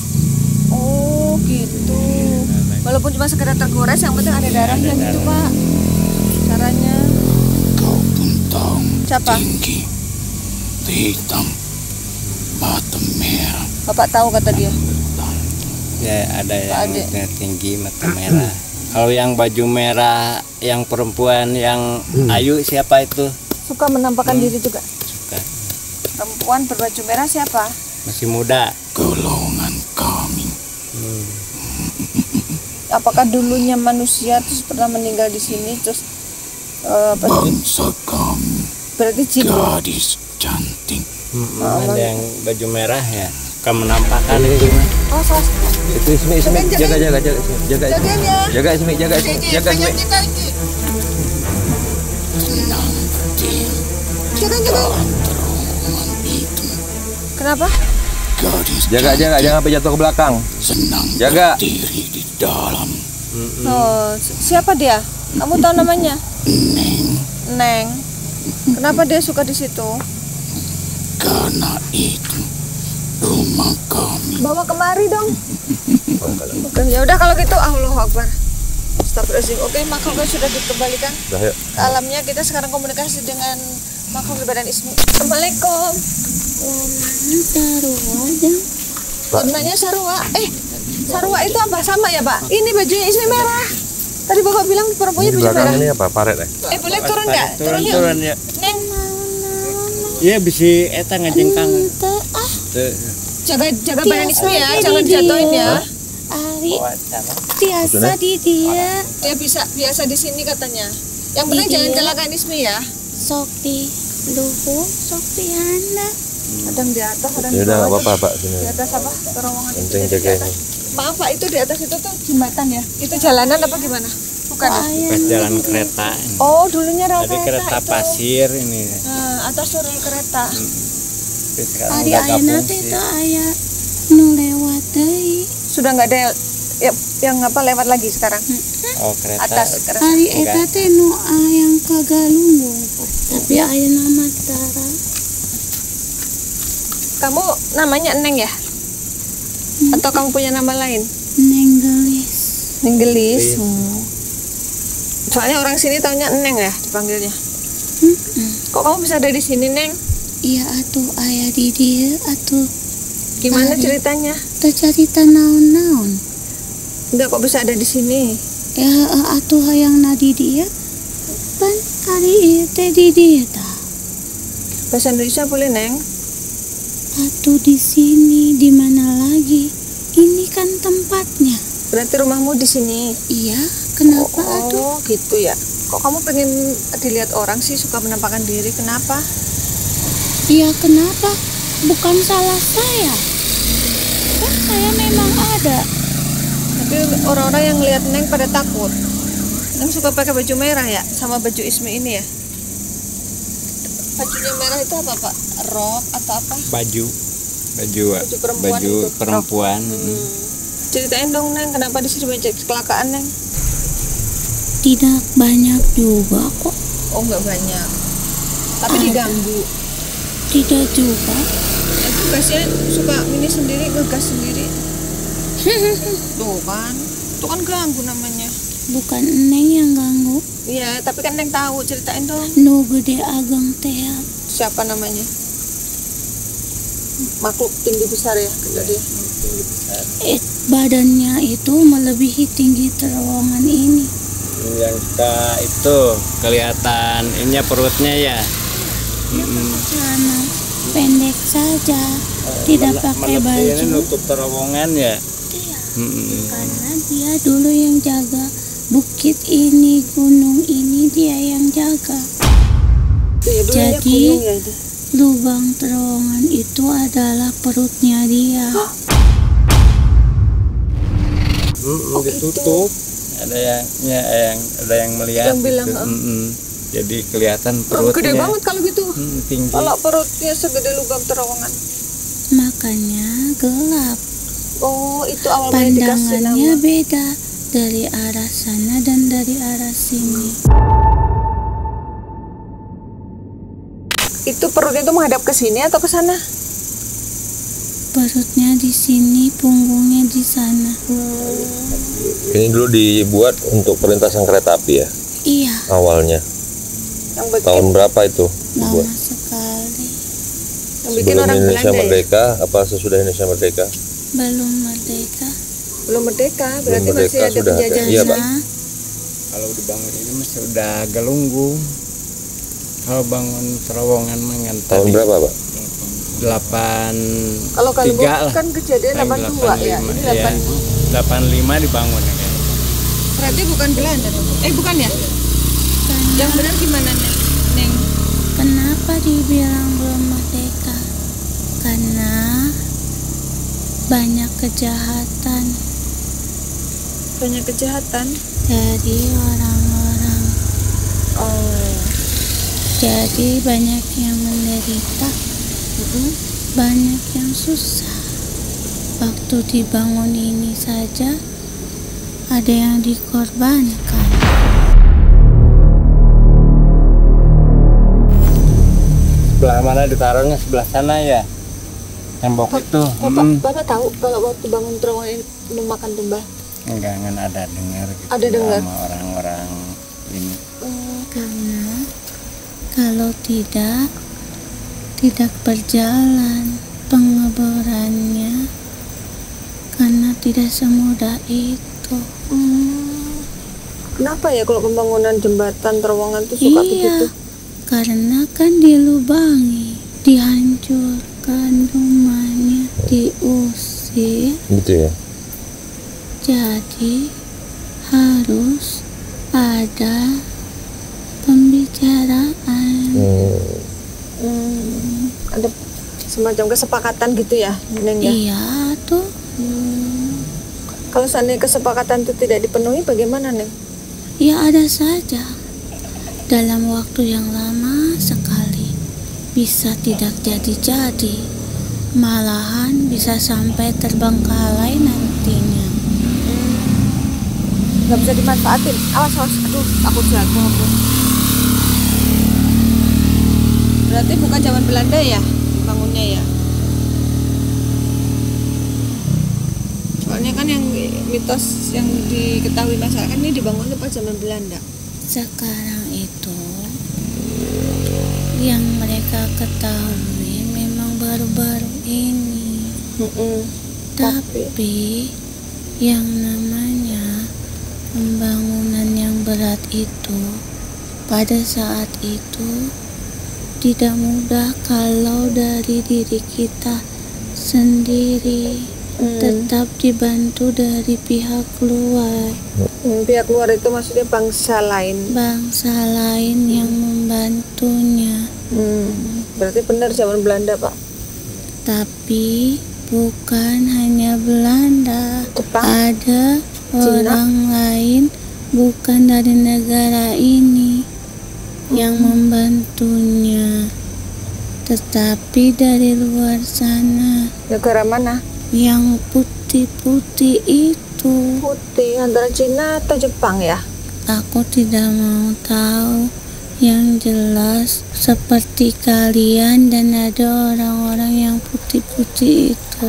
[SPEAKER 4] Oh gitu. Walaupun cuma sekedar tergores, yang penting ada darahnya gitu Pak. Caranya.
[SPEAKER 6] Kau pun tahu.
[SPEAKER 4] Siapa?
[SPEAKER 6] Tinggi, hitam, mata merah.
[SPEAKER 4] Bapak tahu kata dia.
[SPEAKER 2] Ya ada yang
[SPEAKER 4] Ade.
[SPEAKER 2] tinggi mata merah. Kalau yang baju merah, yang perempuan, yang ayu siapa itu?
[SPEAKER 4] Suka menampakkan diri juga.
[SPEAKER 2] Suka.
[SPEAKER 4] Perempuan berbaju merah siapa?
[SPEAKER 2] Masih muda.
[SPEAKER 6] Golongan kami.
[SPEAKER 4] Apakah dulunya manusia terus pernah meninggal di sini terus
[SPEAKER 6] Bangsa kami.
[SPEAKER 4] berarti jin?
[SPEAKER 6] Gadis cantik.
[SPEAKER 2] Ada yang baju merah ya. Kamu menampakkan itu gimana?
[SPEAKER 4] Oh, salah.
[SPEAKER 3] itu Ismi, jaga
[SPEAKER 4] Jagain ya.
[SPEAKER 3] Ismi.
[SPEAKER 6] Tenang berdiri
[SPEAKER 4] Jagain.
[SPEAKER 6] dalam terowongan itu.
[SPEAKER 4] Kenapa?
[SPEAKER 6] Gadis
[SPEAKER 3] Jaga, jangan sampai jatuh ke belakang.
[SPEAKER 6] senang
[SPEAKER 3] Jaga.
[SPEAKER 6] berdiri di dalam.
[SPEAKER 4] Oh, siapa dia? Kamu tahu namanya? Neng. Kenapa dia suka di situ?
[SPEAKER 6] Karena itu rumah kami.
[SPEAKER 4] Bawa kemari dong. Oke, ya udah kalau gitu Allahu Akbar. Astagfirullahaladzim. Oke, makhluknya sudah dikembalikan
[SPEAKER 3] Udah yuk.
[SPEAKER 4] ke alamnya. Kita sekarang komunikasi dengan makhluk di badan Ismi. Assalamualaikum. Warnanya sarua. Sarua itu apa? Sama ya Pak? Ini bajunya Ismi merah. Tadi Bapak bilang perempuannya
[SPEAKER 3] Di
[SPEAKER 4] baju
[SPEAKER 3] belakang
[SPEAKER 4] merah.
[SPEAKER 3] ini apa? Paret ya?
[SPEAKER 4] Boleh turun nggak? Turun yuk.
[SPEAKER 2] Turun ya.
[SPEAKER 4] Neng,
[SPEAKER 2] Iya bisa eta ngajengkang.
[SPEAKER 4] jaga badan Ismi ya, jangan jatuhin ya.
[SPEAKER 5] Ari biasa di dia
[SPEAKER 4] Dia biasa di sini katanya. Yang penting
[SPEAKER 5] Iya.
[SPEAKER 4] jangan celakain Ismi ya.
[SPEAKER 5] sok di luhur sok di handap.
[SPEAKER 4] Ada yang di atas, ada yang
[SPEAKER 3] Ya
[SPEAKER 4] di
[SPEAKER 3] udah nggak
[SPEAKER 4] bawah.
[SPEAKER 3] apa-apa Pak sini.
[SPEAKER 4] Di atas apa? Terowongan itu.
[SPEAKER 3] Penting
[SPEAKER 4] Jadi di
[SPEAKER 3] jaga
[SPEAKER 4] atas.
[SPEAKER 3] ini.
[SPEAKER 4] Maaf Pak, itu di atas itu tuh jembatan ya? Itu jalanan apa gimana? Bukan.
[SPEAKER 2] Pas jalan kereta.
[SPEAKER 4] Oh, dulunya rel
[SPEAKER 2] Tadi kereta
[SPEAKER 4] itu.
[SPEAKER 2] pasir ini.
[SPEAKER 4] Nah, atas tuh rel kereta.
[SPEAKER 2] Tapi sekarang
[SPEAKER 5] Ari
[SPEAKER 2] udah
[SPEAKER 5] aya
[SPEAKER 2] gabung
[SPEAKER 5] nanti
[SPEAKER 2] sih.
[SPEAKER 5] teh aya nu lewat deui.
[SPEAKER 4] Sudah nggak ada yang apa lewat lagi sekarang?
[SPEAKER 2] Oh kereta.
[SPEAKER 4] Atas kereta.
[SPEAKER 5] Ari eta teh nu yang kagalunggung. Tapi aya nama Tara.
[SPEAKER 4] Kamu namanya Neng ya? Atau kamu punya nama lain?
[SPEAKER 5] Neng gelis.
[SPEAKER 4] Neng Gelis. Soalnya orang sini taunya Neng ya dipanggilnya. Kok kamu bisa ada di sini, Neng?
[SPEAKER 5] Iya atuh aya di dieu atuh.
[SPEAKER 4] Gimana
[SPEAKER 5] Ari.
[SPEAKER 4] ceritanya?
[SPEAKER 5] Teu carita naon-naon.
[SPEAKER 4] Enggak, kok bisa ada di sini?
[SPEAKER 5] Ya atuh hayangna di dieu. Pan ari ieu teh di dieu tah.
[SPEAKER 4] Bahasa Indonesia boleh, Neng?
[SPEAKER 5] Atuh di sini di mana lagi? Ini kan tempatnya.
[SPEAKER 4] Berarti rumahmu di sini.
[SPEAKER 5] Iya, kenapa atuh?
[SPEAKER 4] Oh, gitu ya. Kok kamu pengen dilihat orang sih, suka menampakkan diri? Kenapa?
[SPEAKER 5] Iya, kenapa? Bukan salah saya. saya memang ada.
[SPEAKER 4] Tapi orang-orang yang ngeliat Neng pada takut. Neng suka pakai baju merah ya, sama baju Ismi ini ya. Bajunya merah itu apa Pak? Rok atau apa?
[SPEAKER 2] Baju
[SPEAKER 4] perempuan itu.
[SPEAKER 2] perempuan.
[SPEAKER 4] Ceritain dong Neng, kenapa di sini banyak kecelakaan Neng?
[SPEAKER 5] Tidak banyak juga kok.
[SPEAKER 4] Oh nggak banyak. Tapi
[SPEAKER 5] Ada.
[SPEAKER 4] diganggu.
[SPEAKER 5] Tidak juga.
[SPEAKER 4] Itu gasnya suka ini sendiri, ngegas sendiri. Tuh kan, itu kan ganggu namanya.
[SPEAKER 5] Bukan Neng yang ganggu.
[SPEAKER 4] Iya, tapi kan Neng tahu, ceritain dong.
[SPEAKER 5] Nu gede ageng teh.
[SPEAKER 4] Siapa namanya? Makhluk tinggi besar ya, kata dia.
[SPEAKER 5] Badannya itu melebihi tinggi terowongan ini.
[SPEAKER 2] Yang suka itu kelihatan ininya perutnya ya.
[SPEAKER 5] Celana pendek saja, tidak pakai
[SPEAKER 2] Ini
[SPEAKER 5] baju.
[SPEAKER 2] nutup terowongan ya.
[SPEAKER 5] Iya, karena dia dulu yang jaga bukit ini, gunung ini dia yang jaga.
[SPEAKER 4] Iya, dulunya
[SPEAKER 5] Jadi
[SPEAKER 4] gunung ya itu.
[SPEAKER 5] lubang terowongan itu adalah perutnya dia.
[SPEAKER 2] Ditutup. Ada yang melihat.
[SPEAKER 4] Yang bilang,
[SPEAKER 2] gitu. Jadi kelihatan
[SPEAKER 4] Oh,
[SPEAKER 2] perutnya.
[SPEAKER 4] gede banget kalau gitu.
[SPEAKER 2] Tinggi.
[SPEAKER 4] Kalau perutnya segede lubang terowongan.
[SPEAKER 5] Makanya gelap.
[SPEAKER 4] Oh, itu awal mulai dikasih nama.
[SPEAKER 5] Pandangannya beda dari arah sana dan dari arah sini.
[SPEAKER 4] Itu perutnya itu menghadap ke sini atau ke sana?
[SPEAKER 5] Perutnya di sini, punggungnya di sana.
[SPEAKER 3] Ini dulu dibuat untuk perlintasan kereta api ya
[SPEAKER 5] Iya,
[SPEAKER 3] awalnya.
[SPEAKER 4] Yang bikin,
[SPEAKER 3] Tahun berapa itu dibuat?
[SPEAKER 5] lama sekali.
[SPEAKER 4] yang bikin
[SPEAKER 3] Sebelum
[SPEAKER 4] orang
[SPEAKER 3] Indonesia
[SPEAKER 4] Belanda ya?
[SPEAKER 3] merdeka apa sesudah Indonesia merdeka?
[SPEAKER 5] Belum merdeka.
[SPEAKER 4] Belum merdeka, berarti
[SPEAKER 3] Belum
[SPEAKER 4] masih
[SPEAKER 3] merdeka,
[SPEAKER 4] ada
[SPEAKER 3] sudah ada.
[SPEAKER 4] penjajahan.
[SPEAKER 3] Iya, Pak.
[SPEAKER 5] Karena
[SPEAKER 2] Kalau dibangun ini masih udah galunggung. Kalau bangun terowongan mengan
[SPEAKER 3] Tahun berapa, Pak?
[SPEAKER 2] 83
[SPEAKER 4] Kalau
[SPEAKER 2] lah.
[SPEAKER 4] kan kejadian 82 ya, ini 85.
[SPEAKER 2] 85 dibangun ya.
[SPEAKER 4] Berarti bukan Belanda tuh. Bukan ya? Yang benar gimana Neng?
[SPEAKER 5] kenapa dibilang belum merdeka? Karena banyak kejahatan
[SPEAKER 4] Banyak kejahatan.
[SPEAKER 5] dari orang-orang.
[SPEAKER 4] Oh.
[SPEAKER 5] Jadi banyak yang menderita, banyak yang susah. Waktu dibangun ini saja ada yang dikorbankan.
[SPEAKER 2] Sebelah mana ditaruhnya? Sebelah sana ya. Tembok itu.
[SPEAKER 4] Bapak tahu kalau waktu bangun terowongan ini memakan domba?
[SPEAKER 2] Enggak ada dengar gitu.
[SPEAKER 4] Ada dengar?
[SPEAKER 2] Sama orang-orang ini.
[SPEAKER 5] Karena kalau tidak berjalan pengeborannya, karena tidak semudah itu.
[SPEAKER 4] Kenapa ya kalau pembangunan jembatan terowongan tuh suka begitu?
[SPEAKER 5] Karena kan dilubangi, dihancurkan rumahnya, diusir.
[SPEAKER 3] Gitu ya.
[SPEAKER 5] Jadi harus ada pembicaraan.
[SPEAKER 4] Ada semacam kesepakatan gitu ya, Neng ya?
[SPEAKER 5] Iya tuh.
[SPEAKER 4] Kalau seandainya kesepakatan itu tidak dipenuhi, bagaimana Neng?
[SPEAKER 5] Ya ada saja. Dalam waktu yang lama sekali bisa tidak jadi-jadi, malahan bisa sampai terbengkalai nantinya.
[SPEAKER 4] Nggak bisa dimanfaatin. Awas, aduh, aku jatuh. Berarti bukan zaman Belanda ya bangunnya ya? Soalnya kan yang mitos yang diketahui masyarakat ini dibangunnya pas zaman Belanda.
[SPEAKER 5] Sekarang itu yang mereka ketahui memang baru-baru ini. Tapi yang namanya pembangunan yang berat itu pada saat itu tidak mudah kalau dari diri kita sendiri, tetap dibantu dari pihak luar.
[SPEAKER 4] Pihak luar itu maksudnya bangsa lain.
[SPEAKER 5] Bangsa lain yang membantunya.
[SPEAKER 4] Berarti benar zaman Belanda, Pak.
[SPEAKER 5] Tapi bukan hanya Belanda,
[SPEAKER 4] Jepang,
[SPEAKER 5] ada
[SPEAKER 4] Cina.
[SPEAKER 5] orang lain bukan dari negara ini yang membantunya, tetapi dari luar sana
[SPEAKER 4] Negara mana?
[SPEAKER 5] yang putih-putih itu.
[SPEAKER 4] Putih, antara Cina atau Jepang ya?
[SPEAKER 5] Aku tidak mau tahu. Yang jelas seperti kalian dan ada orang-orang yang putih-putih itu.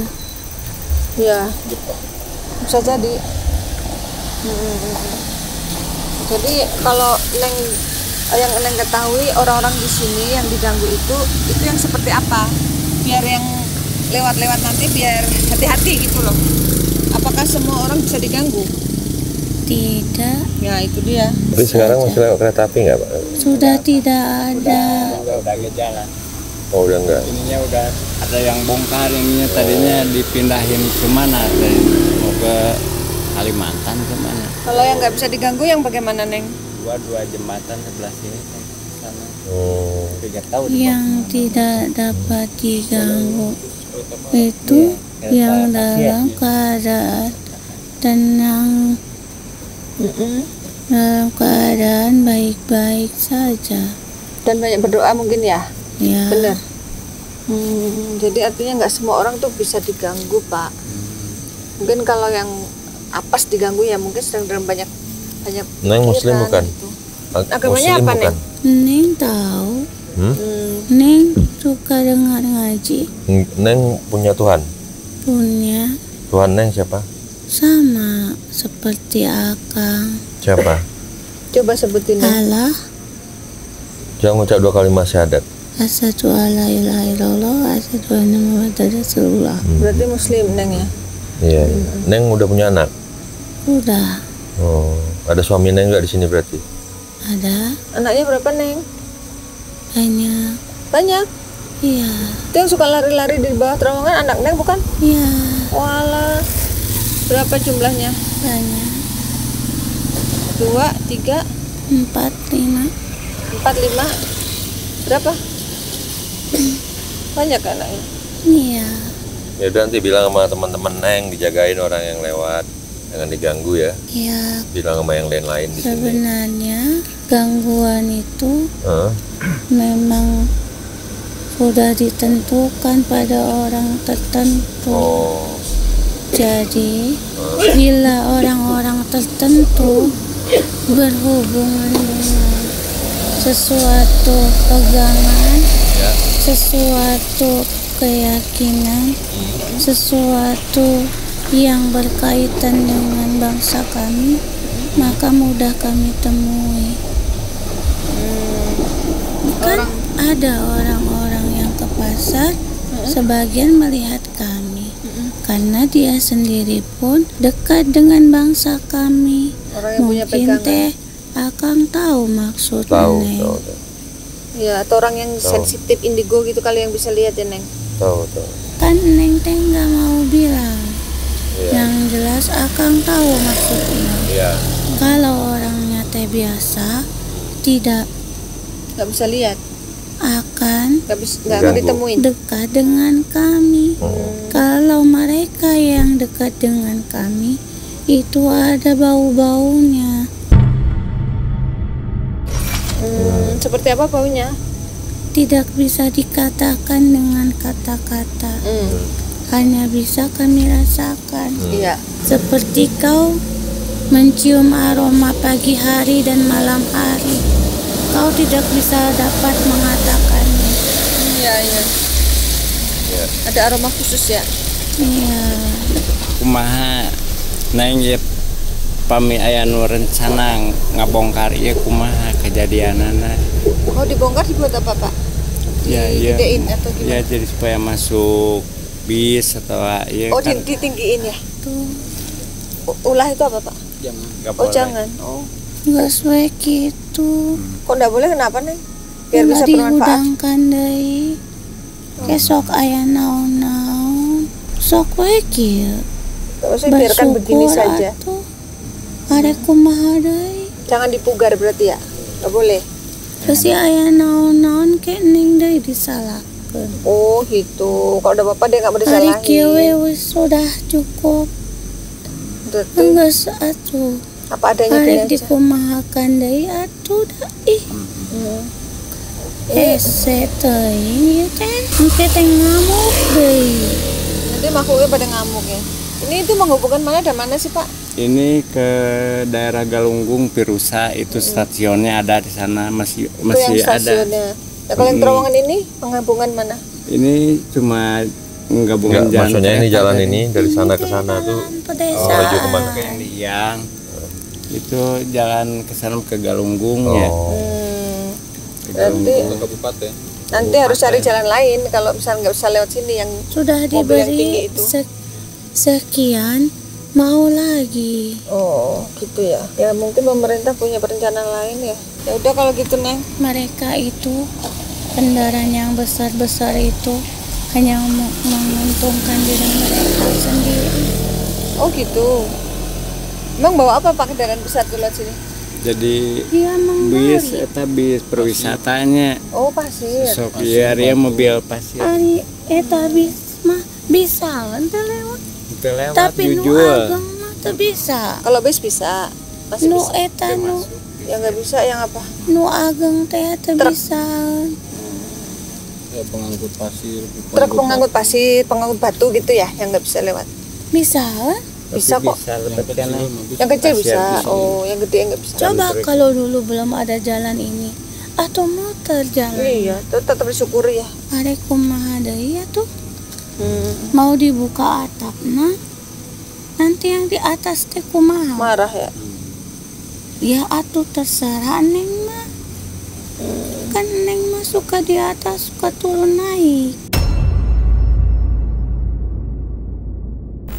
[SPEAKER 4] Ya, bisa jadi. Jadi kalau yang Neng ketahui, orang-orang di sini yang diganggu itu yang seperti apa? Biar yang lewat-lewat nanti biar hati-hati gitu loh. Apakah semua orang bisa diganggu?
[SPEAKER 5] Tidak,
[SPEAKER 4] Ya itu dia.
[SPEAKER 3] Tapi sekarang masih lewat kereta api nggak Pak?
[SPEAKER 5] sudah tidak ada.
[SPEAKER 2] Udah jalan.
[SPEAKER 3] Oh udah nggak.
[SPEAKER 2] Ininya udah ada yang bongkar, ininya tadinya dipindahin kemana? Mau ke Kalimantan kemana?
[SPEAKER 4] Kalau yang nggak bisa diganggu yang bagaimana, Neng?
[SPEAKER 2] Dua jembatan sebelah sini kan, sana.
[SPEAKER 3] Oh.
[SPEAKER 2] 3 tahun.
[SPEAKER 5] Yang tidak dapat diganggu itu yang dalam keadaan tenang, dalam keadaan baik-baik saja.
[SPEAKER 4] Dan banyak berdoa mungkin ya?
[SPEAKER 5] Ya,
[SPEAKER 4] Benar. Jadi artinya nggak semua orang tuh bisa diganggu, Pak. Mungkin kalau yang apes diganggu ya mungkin sedang dalam banyak
[SPEAKER 3] Neng Muslim
[SPEAKER 4] pikiran
[SPEAKER 3] bukan?
[SPEAKER 4] gitu. Agamanya
[SPEAKER 3] Muslim
[SPEAKER 4] apa,
[SPEAKER 3] bukan?
[SPEAKER 5] Neng tahu. Neng suka dengar ngaji.
[SPEAKER 3] Neng punya Tuhan?
[SPEAKER 5] Punya
[SPEAKER 3] Tuhan Neng siapa?
[SPEAKER 5] sama seperti Akang.
[SPEAKER 3] Siapa?
[SPEAKER 4] Coba sebutin, Neng.
[SPEAKER 5] Allah,
[SPEAKER 3] Jangan ngucap 2 kalimat syahadat.
[SPEAKER 5] asyhadu alla ilaha illallah, asyhadu anna muhammadar rasulullah.
[SPEAKER 4] Berarti Muslim, Neng ya?
[SPEAKER 3] Iya. Neng udah punya anak?
[SPEAKER 5] Udah
[SPEAKER 3] Oh, ada suami Neng nggak di sini berarti?
[SPEAKER 5] ada
[SPEAKER 4] Anaknya berapa, Neng?
[SPEAKER 5] banyak.
[SPEAKER 4] Banyak.
[SPEAKER 5] Iya,
[SPEAKER 4] Itu yang suka lari-lari di bawah terowongan anak Neng bukan?
[SPEAKER 5] iya
[SPEAKER 4] Walah. Berapa jumlahnya?
[SPEAKER 5] banyak.
[SPEAKER 4] 2, 3,
[SPEAKER 5] 4, 5.
[SPEAKER 4] 4, 5. Berapa? Banyak anaknya.
[SPEAKER 5] Iya,
[SPEAKER 3] Ya udah nanti bilang sama teman-teman Neng dijagain orang yang lewat, jangan diganggu ya.
[SPEAKER 5] iya.
[SPEAKER 3] Bilang sama yang lain-lain di sini.
[SPEAKER 5] Sebenarnya gangguan itu
[SPEAKER 3] Hah?
[SPEAKER 5] memang sudah ditentukan pada orang tertentu.
[SPEAKER 3] Oh,
[SPEAKER 5] Jadi bila orang-orang tertentu berhubungan dengan sesuatu pegangan,
[SPEAKER 3] ya.
[SPEAKER 5] sesuatu keyakinan, sesuatu yang berkaitan dengan bangsa kami, maka mudah kami temui. Kan ada orang-orang yang ke pasar, sebagian melihat kami, karena dia sendiri pun dekat dengan bangsa kami.
[SPEAKER 4] Orang yang punya
[SPEAKER 5] Mungkin
[SPEAKER 4] pegangan.
[SPEAKER 5] teh Akang tahu maksud
[SPEAKER 3] Tahu,
[SPEAKER 5] Neng.
[SPEAKER 3] tahu,
[SPEAKER 4] Ya, atau orang yang sensitif indigo gitu kali yang bisa lihat ya, Neng.
[SPEAKER 3] tahu.
[SPEAKER 5] Kan Neng teh nggak mau bilang.
[SPEAKER 3] Iya.
[SPEAKER 5] Yang jelas Akang tahu maksudnya.
[SPEAKER 3] Iya.
[SPEAKER 5] Kalau orangnya teh biasa, tidak
[SPEAKER 4] Nggak bisa lihat,
[SPEAKER 5] akan
[SPEAKER 4] nggak akan
[SPEAKER 3] Diganggu.
[SPEAKER 4] ditemuin.
[SPEAKER 5] dekat dengan kami. Kalau mereka yang dekat dengan kami, itu ada bau-baunya.
[SPEAKER 4] Seperti apa baunya?
[SPEAKER 5] Tidak bisa dikatakan dengan kata-kata. Hanya bisa kami rasakan.
[SPEAKER 4] Iya.
[SPEAKER 5] Seperti kau mencium aroma pagi hari dan malam hari. Kau tidak bisa dapat mengatakannya.
[SPEAKER 4] Iya. Ada aroma khusus ya.
[SPEAKER 5] Iya.
[SPEAKER 2] Kumaha Neng ya pami aya nu rencana ngabongkar ieu kumaha kejadianana.
[SPEAKER 4] Oh, dibongkar dibuat apa, Pak?
[SPEAKER 2] Ya, iya.
[SPEAKER 4] Digedein atau gimana?
[SPEAKER 2] Ya jadi supaya masuk bis atau ya
[SPEAKER 4] Oh,
[SPEAKER 2] kan
[SPEAKER 4] ditinggiin ya.
[SPEAKER 5] Tuh,
[SPEAKER 4] Ulah itu apa, Pak?
[SPEAKER 2] nggak
[SPEAKER 4] Oh,
[SPEAKER 2] boleh.
[SPEAKER 4] jangan. Oh.
[SPEAKER 5] nggak sesuai gitu.
[SPEAKER 4] Kok nggak boleh, kenapa, Neng? Biar bisa
[SPEAKER 5] Nggak
[SPEAKER 4] bermanfaat.
[SPEAKER 5] dihudangkan deui. Kesok aya naon-naon. Sok we kieu.
[SPEAKER 4] Maksudnya biarkan begini saja.
[SPEAKER 5] atuh. Arek kumaha deui.
[SPEAKER 4] Jangan dipugar berarti ya. Nggak boleh.
[SPEAKER 5] Terus aya naon-naon ke Neng deui disalahkan.
[SPEAKER 4] Oh gitu. Kalau udah bapak dia nggak mau
[SPEAKER 5] Hari
[SPEAKER 4] disalahin.
[SPEAKER 5] kieu wis sudah cukup.
[SPEAKER 4] Berarti
[SPEAKER 5] Enggak atuh.
[SPEAKER 4] apa adanya
[SPEAKER 5] Hari
[SPEAKER 4] gini aja.
[SPEAKER 5] dikumahakan deui atuh da ih. Hese teuing ieu teh. Engke teh ngamuk deui.
[SPEAKER 4] Nanti makhluknya pada ngamuk ya. Ini itu menghubungkan mana dan mana sih Pak?
[SPEAKER 2] Ini ke daerah Galunggung Pirusa, itu stasiunnya ada di sana, masih
[SPEAKER 4] Itu yang
[SPEAKER 2] ada.
[SPEAKER 4] stasiunnya. Nah, kalau yang terowongan ini penghubungan mana?
[SPEAKER 2] Ini cuma menggabungkan
[SPEAKER 3] Enggak,
[SPEAKER 2] jalan
[SPEAKER 3] maksudnya ini
[SPEAKER 2] kereta
[SPEAKER 3] jalan
[SPEAKER 2] tadi.
[SPEAKER 3] ini dari sana ke sana tuh menuju kemana?
[SPEAKER 2] Ke yang Liang. Itu jalan ke sana ke Galunggung ya.
[SPEAKER 3] Oh.
[SPEAKER 2] Ke
[SPEAKER 4] Berarti
[SPEAKER 2] Galunggung.
[SPEAKER 1] Kabupaten.
[SPEAKER 4] nanti harus cari jalan lain kalau misalnya nggak bisa lewat sini yang
[SPEAKER 5] Sudah
[SPEAKER 4] mobil yang tinggi
[SPEAKER 5] diberi
[SPEAKER 4] itu.
[SPEAKER 5] sekian mau lagi.
[SPEAKER 4] Oh gitu ya. Ya mungkin pemerintah punya perencanaan lain ya. Ya udah kalau gitu Neng.
[SPEAKER 5] Mereka itu kendaraan yang besar-besar itu hanya menguntungkan diri mereka sendiri.
[SPEAKER 4] Oh gitu. Emang bawa apa Pak kendaraan besar tuh lewat sini?
[SPEAKER 2] Jadi
[SPEAKER 5] Dia
[SPEAKER 2] bis
[SPEAKER 5] menggali
[SPEAKER 2] eta bis perwisatanya.
[SPEAKER 4] Oh pasir.
[SPEAKER 2] Sok iya dia mobil pasir.
[SPEAKER 5] hari eta bis mah bisa teh lewat.
[SPEAKER 2] Itu lewat
[SPEAKER 5] Tapi nu
[SPEAKER 2] jujur.
[SPEAKER 5] ageng mah teu bisa.
[SPEAKER 4] Kalau bis bisa. Masih
[SPEAKER 5] Nu
[SPEAKER 4] bisa.
[SPEAKER 5] eta nu
[SPEAKER 4] Yang nggak bisa yang apa?
[SPEAKER 5] nu ageng teh teu
[SPEAKER 4] Truk.
[SPEAKER 5] bisa.
[SPEAKER 1] Ya, pengangkut pasir.
[SPEAKER 4] Truk pengangkut pasir, pengangkut batu gitu ya yang nggak bisa lewat.
[SPEAKER 5] Bisa.
[SPEAKER 4] Bisa kok.
[SPEAKER 2] Bisa lebih kan.
[SPEAKER 4] Yang kecil
[SPEAKER 2] Pasir
[SPEAKER 4] bisa.
[SPEAKER 2] bisa.
[SPEAKER 4] Oh yang gede nggak bisa.
[SPEAKER 5] Coba kalau dulu belum ada jalan ini atau motor jalan.
[SPEAKER 4] Iya, tetap disyukuri ya.
[SPEAKER 5] Are kumaha deui atuh?
[SPEAKER 4] Hmm,
[SPEAKER 5] Mau dibuka atapna nanti yang di atas teh kumaha?
[SPEAKER 4] marah ya.
[SPEAKER 5] Ya atuh terserah Neng mah. Kan Neng mah suka di atas, suka turun naik.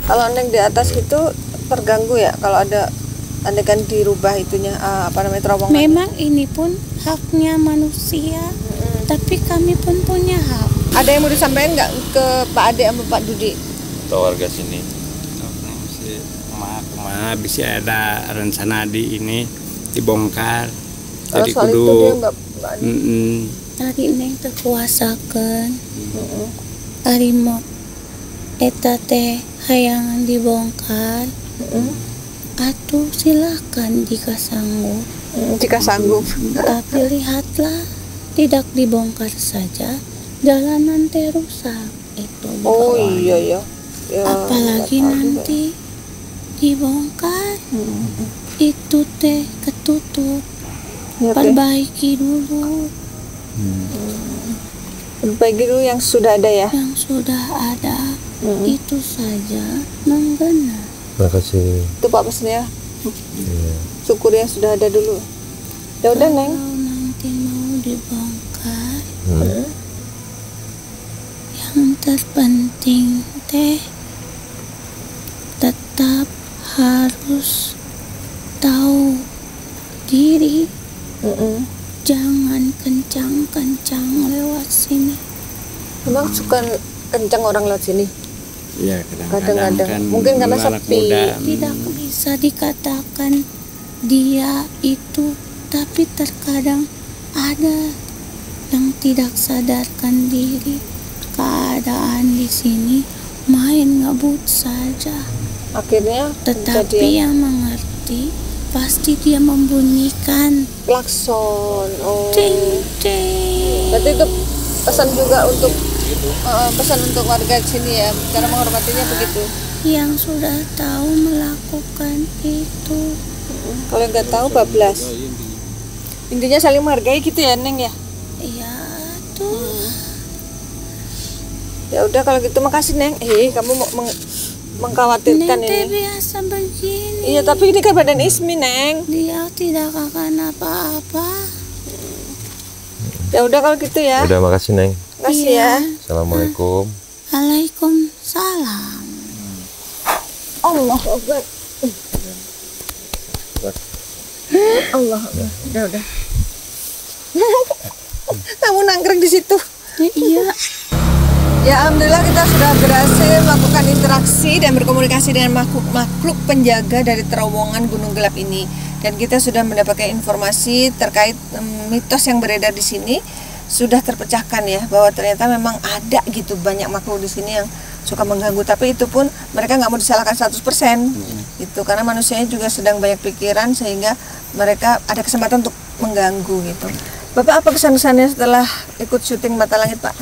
[SPEAKER 4] Kalau Neng di atas itu terganggu ya kalau ada andekan dirubah itunya apa namanya terowongan.
[SPEAKER 5] Memang ini pun haknya manusia, tapi kami pun punya hak.
[SPEAKER 4] Ada yang mau disampaikan nggak ke Pak Ade sama Pak Dudi?
[SPEAKER 3] Atau warga sini.
[SPEAKER 2] Kumaha bisa ada rencana di ini dibongkar.
[SPEAKER 4] Kalau
[SPEAKER 2] Jadi
[SPEAKER 4] soal itu
[SPEAKER 2] kudu
[SPEAKER 4] dia nggak ada.
[SPEAKER 5] Tadi Neng teu kuasakeun. Ari mau eta teh hayangan dibongkar. Atuh silakan jika sanggup.
[SPEAKER 4] Jika sanggup.
[SPEAKER 5] Tapi lihatlah, tidak dibongkar saja, jalanan teh rusak. Itu
[SPEAKER 4] Oh
[SPEAKER 5] bahaya.
[SPEAKER 4] iya ya. Ya,
[SPEAKER 5] Apalagi
[SPEAKER 4] nggak tahu
[SPEAKER 5] nanti dibongkar, itu teh ketutup.
[SPEAKER 4] juga. Ya, Teh.
[SPEAKER 5] Perbaiki dulu
[SPEAKER 4] Perbaiki dulu yang sudah ada ya.
[SPEAKER 5] yang sudah ada. Itu saja menggena.
[SPEAKER 3] Terima kasih.
[SPEAKER 4] Itu Pak pesennya. Syukuri yang sudah ada dulu. Ya udah Neng.
[SPEAKER 5] Kalau nanti mau dibongkar, yang terpenting teh tetap harus tahu diri. Jangan kencang-kencang lewat sini.
[SPEAKER 4] Memang suka kencang orang lewat sini.
[SPEAKER 2] ya
[SPEAKER 4] Kadang-kadang.
[SPEAKER 2] kadang-kadang kan
[SPEAKER 4] Mungkin karena
[SPEAKER 2] dulu anak
[SPEAKER 4] sepi.
[SPEAKER 2] muda,
[SPEAKER 5] Tidak bisa dikatakan dia itu, tapi terkadang ada yang tidak sadarkan diri. Keadaan di sini main ngebut saja.
[SPEAKER 4] Akhirnya
[SPEAKER 5] Tetapi
[SPEAKER 4] jadi
[SPEAKER 5] yang mengerti pasti dia membunyikan
[SPEAKER 4] klakson. Oh.
[SPEAKER 5] ting ting.
[SPEAKER 4] Berarti itu pesan juga untuk pesan untuk warga di sini ya. Cara menghormatinya begitu.
[SPEAKER 5] Yang sudah tahu melakukan itu.
[SPEAKER 4] Kalau yang nggak tahu bablas. Intinya saling menghargai gitu ya Neng ya.
[SPEAKER 5] Ya tuh.
[SPEAKER 4] Ya udah kalau gitu makasih Neng. Kamu mau mengkhawatirkan
[SPEAKER 5] Neng teh
[SPEAKER 4] ini.
[SPEAKER 5] biasa begini.
[SPEAKER 4] Iya tapi ini kan badan Ismi Neng.
[SPEAKER 5] Dia tidak akan apa-apa.
[SPEAKER 4] Ya udah kalau gitu ya.
[SPEAKER 3] Udah, makasih Neng.
[SPEAKER 4] Makasih ya.
[SPEAKER 3] Assalamualaikum.
[SPEAKER 5] Waalaikumsalam.
[SPEAKER 4] Allah Akbar. Allah Akbar. Udah. Kamu nangkring di situ.
[SPEAKER 5] Iya.
[SPEAKER 4] Ya alhamdulillah kita sudah berhasil melakukan interaksi dan berkomunikasi dengan makhluk penjaga dari terowongan Gunung Gelap ini. Dan kita sudah mendapatkan informasi terkait mitos yang beredar di sini. sudah terpecahkan ya, bahwa ternyata memang ada gitu banyak makhluk di sini yang suka mengganggu, tapi itu pun mereka nggak mau disalahkan 100% gitu, karena manusianya juga sedang banyak pikiran sehingga mereka ada kesempatan untuk mengganggu gitu. Bapak apa kesan-kesannya setelah ikut syuting Mata Langit, Pak?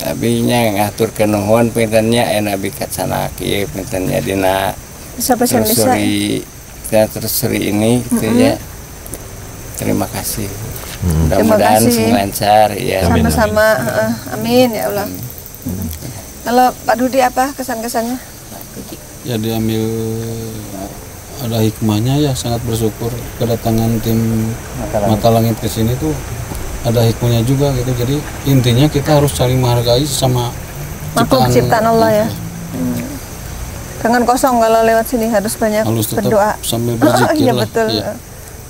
[SPEAKER 2] Abinya ngatur ke nuhun pintennya enak bikat sana kieu pintennya dina telusuri ini gitu ya. Terima kasih. Mudah-mudahan semua lancar ya.
[SPEAKER 4] Sama-sama. Amin ya Allah. Kalau Pak Dudi apa kesan-kesannya?
[SPEAKER 1] Ya diambil, ada hikmahnya ya, sangat bersyukur kedatangan tim Mata Langit ke sini tuh ada hikmahnya juga gitu. Jadi intinya kita harus saling menghargai sama
[SPEAKER 4] makhluk ciptaan Allah ya. Jangan kosong kalau lewat sini, harus banyak berdoa
[SPEAKER 1] sambil berzikir
[SPEAKER 4] ya,
[SPEAKER 1] lah.
[SPEAKER 4] betul.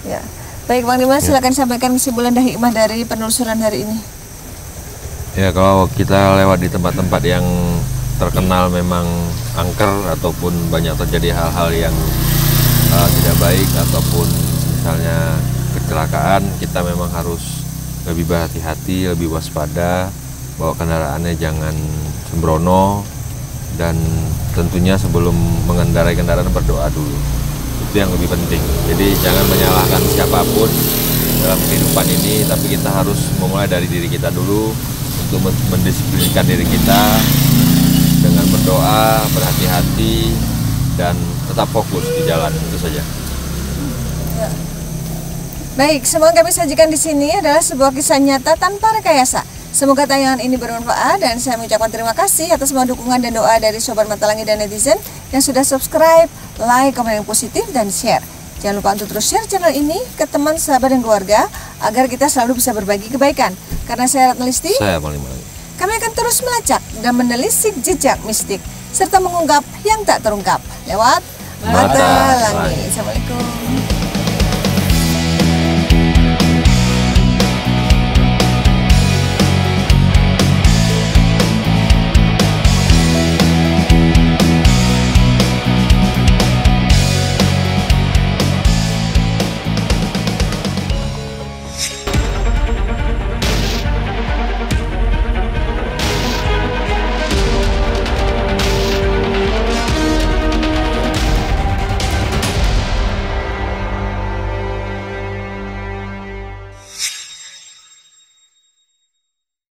[SPEAKER 4] Ya. Baik Bang Dimas, silakan sampaikan kesimpulan dan hikmah dari penelusuran hari ini.
[SPEAKER 3] Ya, kalau kita lewat di tempat-tempat yang terkenal memang angker ataupun banyak terjadi hal-hal yang tidak baik ataupun misalnya kecelakaan, kita memang harus lebih berhati-hati, lebih waspada, bawa kendaraannya jangan sembrono, dan tentunya sebelum mengendarai kendaraan berdoa dulu. Itu yang lebih penting. Jadi jangan menyalahkan siapapun dalam kehidupan ini, tapi kita harus memulai dari diri kita dulu untuk mendisiplinkan diri kita dengan berdoa, berhati-hati, dan tetap fokus di jalan. Itu saja.
[SPEAKER 4] Baik, semua yang kami sajikan di sini adalah sebuah kisah nyata tanpa rekayasa. Semoga tayangan ini bermanfaat, dan saya mengucapkan terima kasih atas semua dukungan dan doa dari Sobat Mata Langit dan netizen yang sudah subscribe, like, komen yang positif, dan share. Jangan lupa untuk terus share channel ini ke teman, sahabat, dan keluarga agar kita selalu bisa berbagi kebaikan. Karena saya Ratna Listi,
[SPEAKER 3] Saya paling
[SPEAKER 4] kami akan terus melacak dan menelisik jejak mistik serta mengungkap yang tak terungkap lewat Mata Langit. Assalamualaikum.